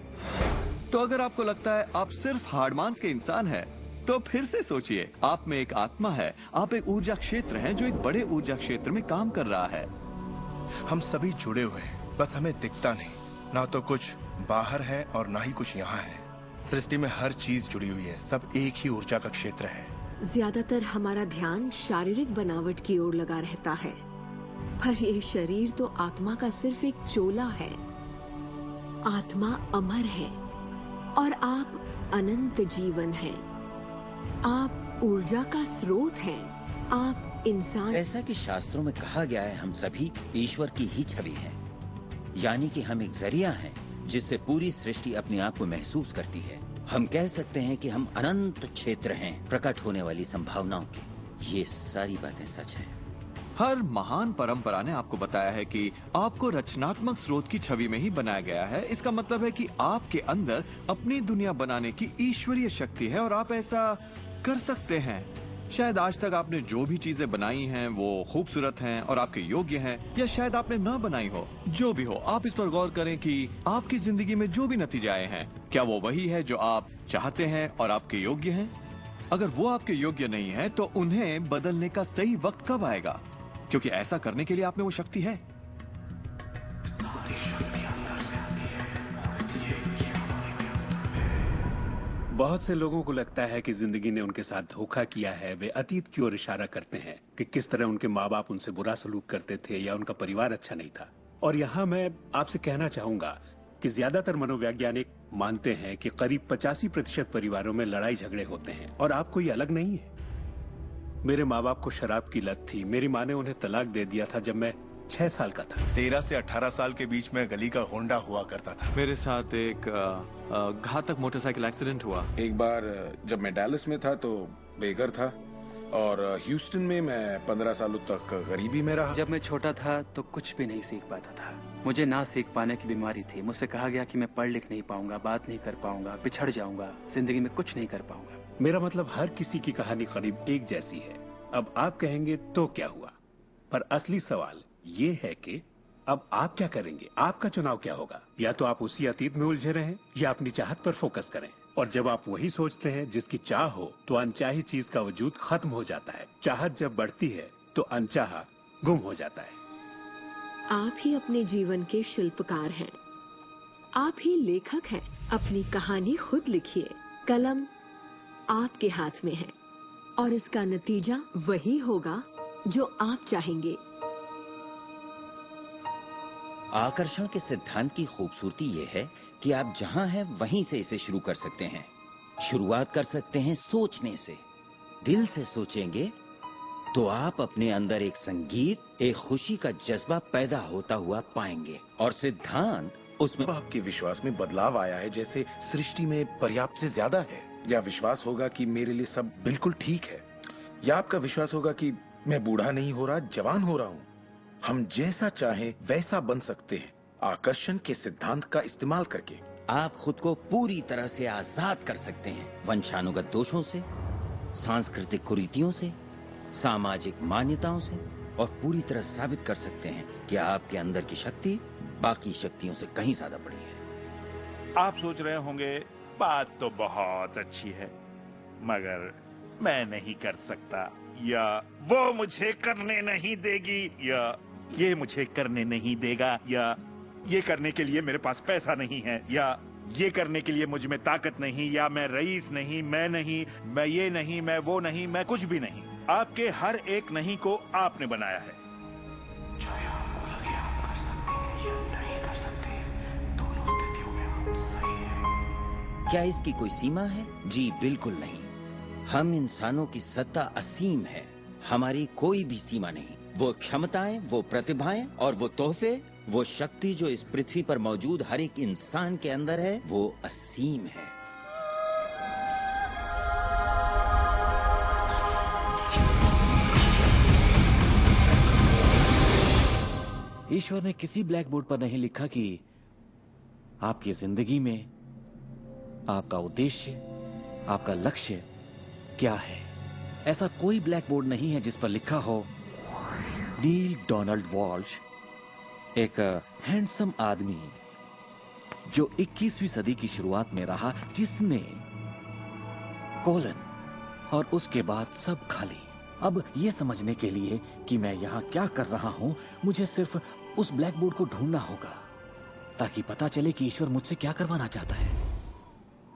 तो अगर आपको लगता है आप सिर्फ हाड़ मांस के इंसान हैं, तो फिर से सोचिए, आप में एक आत्मा है, आप एक ऊर्जा क्षेत्र हैं जो एक बड़े ऊर्जा क्षेत्र में काम कर रहा है। हम सभी जुड़े हुए हैं, बस हमें दिखता नहीं। ना तो कुछ बाहर है और ना ही कुछ यहाँ है। सृष्टि में हर चीज जुड़ी हुई है, सब एक ही ऊर्जा का क्षेत्र है। ज्यादातर हमारा ध्यान शारीरिक बनावट की ओर लगा रहता है, पर ये शरीर तो आत्मा का सिर्फ एक चोला है। आत्मा अमर है और आप अनंत जीवन हैं। आप ऊर्जा का स्रोत हैं। आप इंसान। जैसा कि शास्त्रों में कहा गया है, हम सभी ईश्वर की ही छवि हैं, यानी कि हम एक जरिया हैं जिससे पूरी सृष्टि अपने आप को महसूस करती है। हम कह सकते हैं कि हम अनंत क्षेत्र हैं प्रकट होने वाली संभावनाओं की। ये सारी बातें सच हैं। हर महान परंपरा ने आपको बताया है कि आपको रचनात्मक स्रोत की छवि में ही बनाया गया है। इसका मतलब है कि आपके अंदर अपनी दुनिया बनाने की ईश्वरीय शक्ति है और आप ऐसा कर सकते हैं। शायद आज तक आपने जो भी चीजें बनाई हैं वो खूबसूरत हैं और आपके योग्य हैं, या शायद आपने ना बनाई हो। जो भी हो, आप इस पर गौर करें कि आपकी जिंदगी में जो भी नतीजे आए हैं, क्या वो वही है जो आप चाहते हैं और आपके योग्य हैं? अगर वो आपके योग्य नहीं है तो उन्हें बदलने का सही वक्त कब आएगा? क्योंकि ऐसा करने के लिए आप में वो शक्ति है। सारी शक्ति अंदर से आती है और इसलिए ये हमारे व्यक्तित्व है। बहुत से लोगों को लगता है कि जिंदगी ने उनके साथ धोखा किया है। वे अतीत की ओर इशारा करते हैं कि किस तरह उनके माँ बाप उनसे बुरा सलूक करते थे या उनका परिवार अच्छा नहीं था। और यहाँ मैं आपसे कहना चाहूंगा कि ज्यादातर मनोवैज्ञानिक मानते हैं कि करीब 85% परिवारों में लड़ाई झगड़े होते हैं और आपको ये अलग नहीं है। मेरे माँ बाप को शराब की लत थी। मेरी माँ ने उन्हें तलाक दे दिया था जब मैं 6 साल का था। 13 से 18 साल के बीच में गली का होंडा हुआ करता था। मेरे साथ एक घातक मोटरसाइकिल एक्सीडेंट हुआ। एक बार जब मैं डैलस में था तो बेघर था और ह्यूस्टन में मैं 15 सालों तक गरीबी में रहा। जब मैं छोटा था तो कुछ भी नहीं सीख पाता था। मुझे ना सीख पाने की बीमारी थी। मुझसे कहा गया कि मैं पढ़ लिख नहीं पाऊंगा, बात नहीं कर पाऊंगा, पिछड़ जाऊंगा, जिंदगी में कुछ नहीं कर पाऊंगा। मेरा मतलब हर किसी की कहानी करीब एक जैसी है। अब आप कहेंगे तो क्या हुआ, पर असली सवाल ये है कि अब आप क्या करेंगे? आपका चुनाव क्या होगा? या तो आप उसी अतीत में उलझे रहें या अपनी चाहत पर फोकस करें। और जब आप वही सोचते हैं जिसकी चाह हो, तो अनचाही चीज का वजूद खत्म हो जाता है। चाहत जब बढ़ती है तो अनचाहा गुम हो जाता है। आप ही अपने जीवन के शिल्पकार हैं। आप ही लेखक हैं। अपनी कहानी खुद लिखिए। कलम आपके हाथ में है और इसका नतीजा वही होगा जो आप चाहेंगे। आकर्षण के सिद्धांत की खूबसूरती ये है कि आप जहां हैं वहीं से इसे शुरू कर सकते हैं। शुरुआत कर सकते हैं सोचने से। दिल से सोचेंगे तो आप अपने अंदर एक संगीत, एक खुशी का जज्बा पैदा होता हुआ पाएंगे। और सिद्धांत उसमें आपके विश्वास में बदलाव आया है, जैसे सृष्टि में पर्याप्त से ज्यादा है, या विश्वास होगा कि मेरे लिए सब बिल्कुल ठीक है, या आपका विश्वास होगा कि मैं बूढ़ा नहीं हो रहा, जवान हो रहा हूँ। हम जैसा चाहें वैसा बन सकते हैं आकर्षण के सिद्धांत का इस्तेमाल करके। आप खुद को पूरी तरह से आजाद कर सकते हैं वंशानुगत दोषों से, सांस्कृतिक कुरीतियों से, सामाजिक मान्यताओं से, और पूरी तरह साबित कर सकते हैं कि आपके अंदर की शक्ति बाकी शक्तियों से कहीं ज्यादा बड़ी है। आप सोच रहे होंगे बात तो बहुत अच्छी है, मगर मैं नहीं कर सकता, या वो मुझे करने नहीं देगी, या ये मुझे करने नहीं देगा, या ये करने के लिए मेरे पास पैसा नहीं है, या ये करने के लिए मुझ में ताकत नहीं, या मैं रईस नहीं, मैं नहीं, मैं ये नहीं, मैं वो नहीं, मैं कुछ भी नहीं। आपके हर एक नहीं को आपने बनाया है। चाहे आपको लगे आप कर सकते हैं या नहीं कर सकते, दोनों स्थितियों में आप सही हैं। क्या इसकी कोई सीमा है? जी बिल्कुल नहीं। हम इंसानों की सत्ता असीम है, हमारी कोई भी सीमा नहीं। वो क्षमताएं, वो प्रतिभाएं और वो तोहफे, वो शक्ति जो इस पृथ्वी पर मौजूद हर एक इंसान के अंदर है, वो असीम है। ईश्वर ने किसी ब्लैक बोर्ड पर नहीं लिखा कि आपकी जिंदगी में आपका उद्देश्य, आपका लक्ष्य क्या है। ऐसा कोई ब्लैक बोर्ड नहीं है जिस पर लिखा हो नील डोनाल्ड वॉल्श, एक हैंडसम आदमी जो 21वीं सदी की शुरुआत में रहा, जिसने कोलन और उसके बाद सब खाली। अब ये समझने के लिए कि मैं यहाँ क्या कर रहा हूँ, मुझे सिर्फ उस ब्लैक बोर्ड को ढूंढना होगा ताकि पता चले कि ईश्वर मुझसे क्या करवाना चाहता है।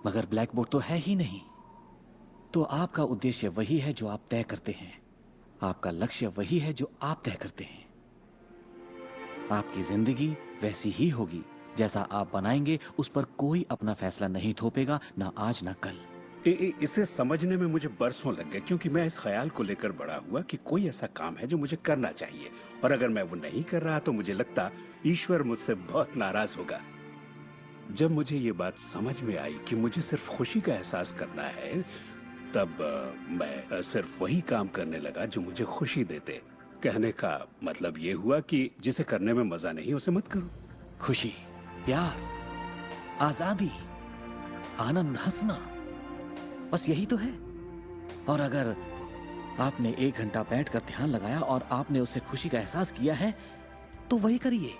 मगर ब्लैक बोर्ड तो है ही नहीं। तो आपका उद्देश्य वही है जो आप तय करते हैं, आपका लक्ष्य वही है जो आप तय करते हैं। आपकी जिंदगी वैसी ही होगी जैसा आप बनाएंगे, उस पर कोई अपना फैसला नहीं थोपेगा, ना आज ना कल। इसे समझने में मुझे बरसों लग गए, क्योंकि मैं इस ख्याल को लेकर बड़ा हुआ कि कोई ऐसा काम है जो मुझे करना चाहिए, और अगर मैं वो नहीं कर रहा तो मुझे लगता ईश्वर मुझसे बहुत नाराज होगा। जब मुझे ये बात समझ में आई कि मुझे सिर्फ खुशी का एहसास करना है, तब मैं सिर्फ वही काम करने लगा जो मुझे खुशी देते। कहने का मतलब ये हुआ कि जिसे करने में मजा नहीं उसे मत करो। खुशी, प्यार, आजादी, आनंद, हंसना, बस यही तो है। और अगर आपने 1 घंटा बैठकर ध्यान लगाया और आपने उससे खुशी का एहसास किया है, तो वही करिए।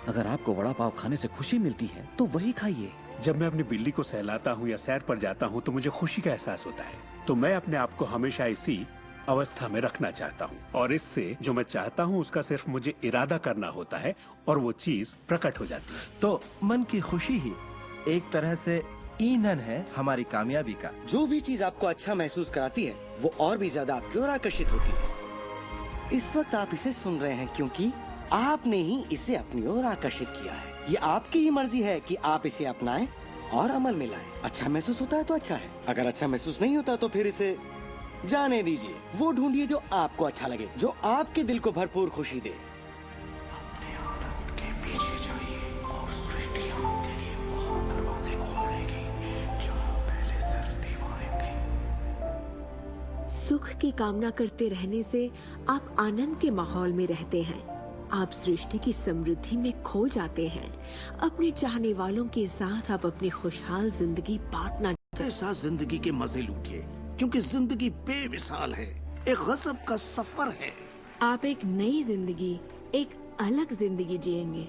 अगर आपको वड़ा पाव खाने से खुशी मिलती है तो वही खाइए। जब मैं अपनी बिल्ली को सहलाता हूँ या सैर पर जाता हूँ तो मुझे खुशी का एहसास होता है। तो मैं अपने आप को हमेशा इसी अवस्था में रखना चाहता हूँ, और इससे जो मैं चाहता हूँ उसका सिर्फ मुझे इरादा करना होता है और वो चीज प्रकट हो जाती है। तो मन की खुशी ही एक तरह से ईंधन है हमारी कामयाबी का। जो भी चीज आपको अच्छा महसूस कराती है वो और भी ज्यादा आपकी ओर आकर्षित होती है। इस वक्त आप इसे सुन रहे हैं क्योंकि आपने ही इसे अपनी ओर आकर्षित किया है। ये आपकी ही मर्जी है कि आप इसे अपनाएं और अमल में लाएं। अच्छा महसूस होता है तो अच्छा है, अगर अच्छा महसूस नहीं होता तो फिर इसे जाने दीजिए। वो ढूंढिए जो आपको अच्छा लगे, जो आपके दिल को भरपूर खुशी दे। अपने आनंद के पीछे जाइए और सृष्टि आपके लिए वो दरवाजे खोल देगी जहाँ पहले सिर्फ दीवारें थीं। सुख की कामना करते रहने से आप आनंद के माहौल में रहते हैं। आप सृष्टि की समृद्धि में खो जाते हैं। अपने चाहने वालों के साथ आप अपनी खुशहाल जिंदगी बांटना। मेरे साथ जिंदगी के मजे लूटिए, क्योंकि जिंदगी बेमिसाल है, एक गजब का सफर है। आप एक नई जिंदगी, एक अलग जिंदगी जिएंगे,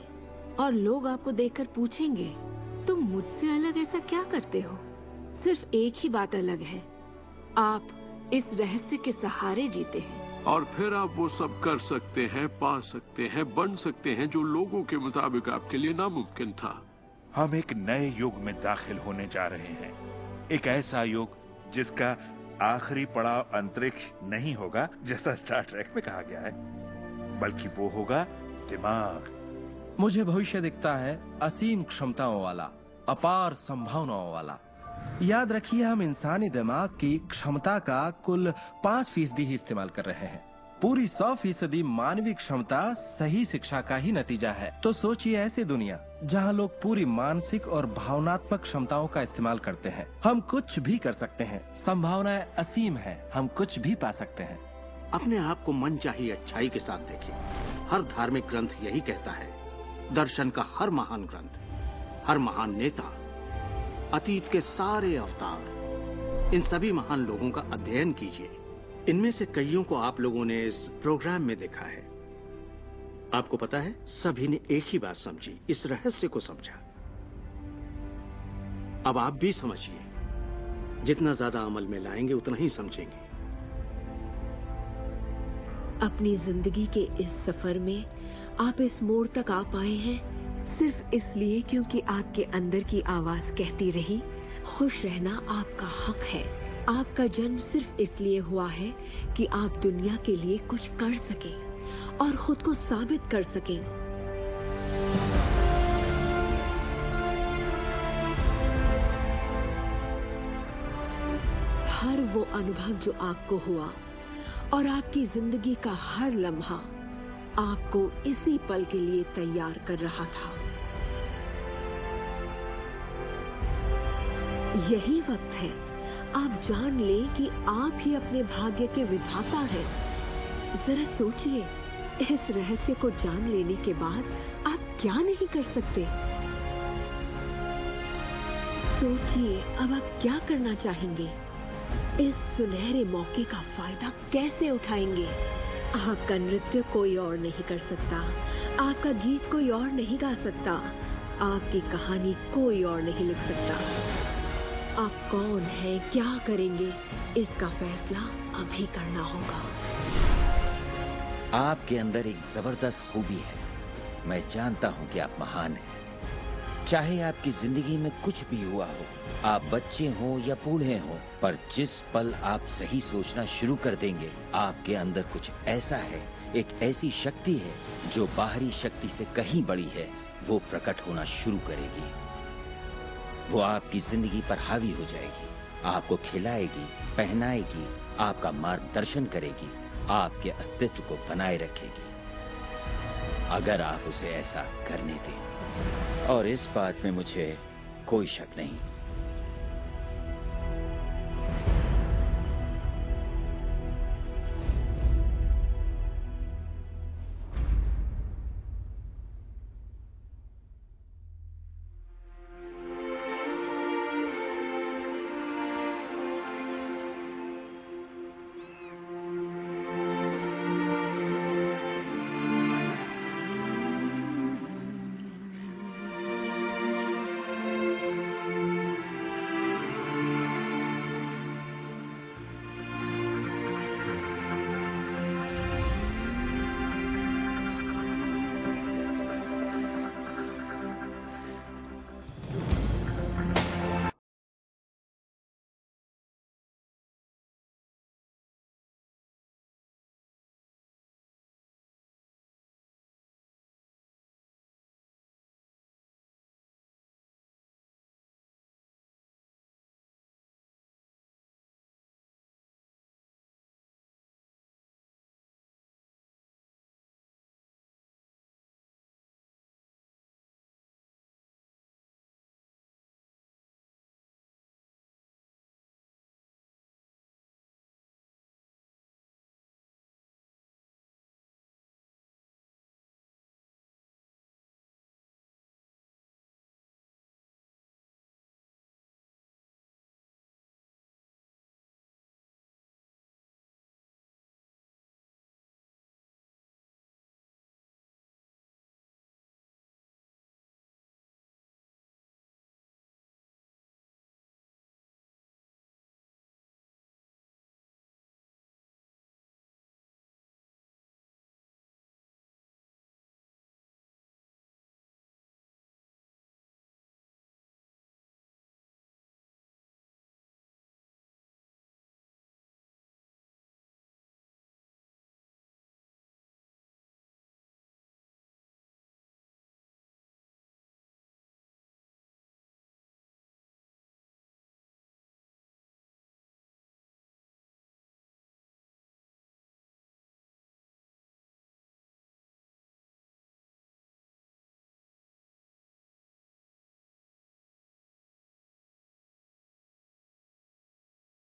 और लोग आपको देखकर पूछेंगे, तुम मुझसे अलग ऐसा क्या करते हो? सिर्फ एक ही बात अलग है, आप इस रहस्य के सहारे जीते हैं। और फिर आप वो सब कर सकते हैं, पा सकते हैं, बन सकते हैं जो लोगों के मुताबिक आपके लिए नामुमकिन था। हम एक नए युग में दाखिल होने जा रहे हैं, एक ऐसा युग जिसका आखिरी पड़ाव अंतरिक्ष नहीं होगा जैसा स्टार ट्रेक में कहा गया है, बल्कि वो होगा दिमाग। मुझे भविष्य दिखता है असीम क्षमताओं वाला, अपार संभावनाओं वाला। याद रखिए, हम इंसानी दिमाग की क्षमता का कुल 5% ही इस्तेमाल कर रहे हैं। पूरी 100% मानवीय क्षमता सही शिक्षा का ही नतीजा है। तो सोचिए ऐसी दुनिया जहां लोग पूरी मानसिक और भावनात्मक क्षमताओं का इस्तेमाल करते हैं। हम कुछ भी कर सकते हैं, संभावनाएं असीम है, हम कुछ भी पा सकते हैं। अपने आप को मनचाही अच्छाई के साथ देखिए। हर धार्मिक ग्रंथ यही कहता है, दर्शन का हर महान ग्रंथ। हर महान नेता, अतीत के सारे अवतार, इन सभी महान लोगों का अध्ययन कीजिए। इनमें से कईयों को आप लोगों ने इस प्रोग्राम में देखा है। आपको पता है, सभी ने एक ही बात समझी, इस रहस्य को समझा। अब आप भी समझिए, जितना ज्यादा अमल में लाएंगे उतना ही समझेंगे। अपनी जिंदगी के इस सफर में आप इस मोड़ तक आ पाए हैं सिर्फ इसलिए क्योंकि आपके अंदर की आवाज कहती रही, खुश रहना आपका हक है। आपका जन्म सिर्फ इसलिए हुआ है कि आप दुनिया के लिए कुछ कर सकें और खुद को साबित कर सकें। हर वो अनुभव जो आपको हुआ और आपकी जिंदगी का हर लम्हा आपको इसी पल के लिए तैयार कर रहा था। यही वक्त है आप जान लें कि आप ही अपने भाग्य के विधाता हैं। जरा सोचिए, इस रहस्य को जान लेने के बाद आप क्या नहीं कर सकते। सोचिए, अब आप क्या करना चाहेंगे? इस सुनहरे मौके का फायदा कैसे उठाएंगे? आपका नृत्य कोई और नहीं कर सकता, आपका गीत कोई और नहीं गा सकता, आपकी कहानी कोई और नहीं लिख सकता। आप कौन हैं, क्या करेंगे, इसका फैसला अभी करना होगा। आपके अंदर एक जबरदस्त खूबी है। मैं जानता हूं कि आप महान हैं। चाहे आपकी जिंदगी में कुछ भी हुआ हो, आप बच्चे हो या बूढ़े हो, पर जिस पल आप सही सोचना शुरू कर देंगे, आपके अंदर कुछ ऐसा है, एक ऐसी शक्ति है जो बाहरी शक्ति से कहीं बड़ी है, वो प्रकट होना शुरू करेगी। वो आपकी जिंदगी पर हावी हो जाएगी, आपको खिलाएगी, पहनाएगी, आपका मार्गदर्शन करेगी, आपके अस्तित्व को बनाए रखेगी, अगर आप उसे ऐसा करने दें। और इस बात में मुझे कोई शक नहीं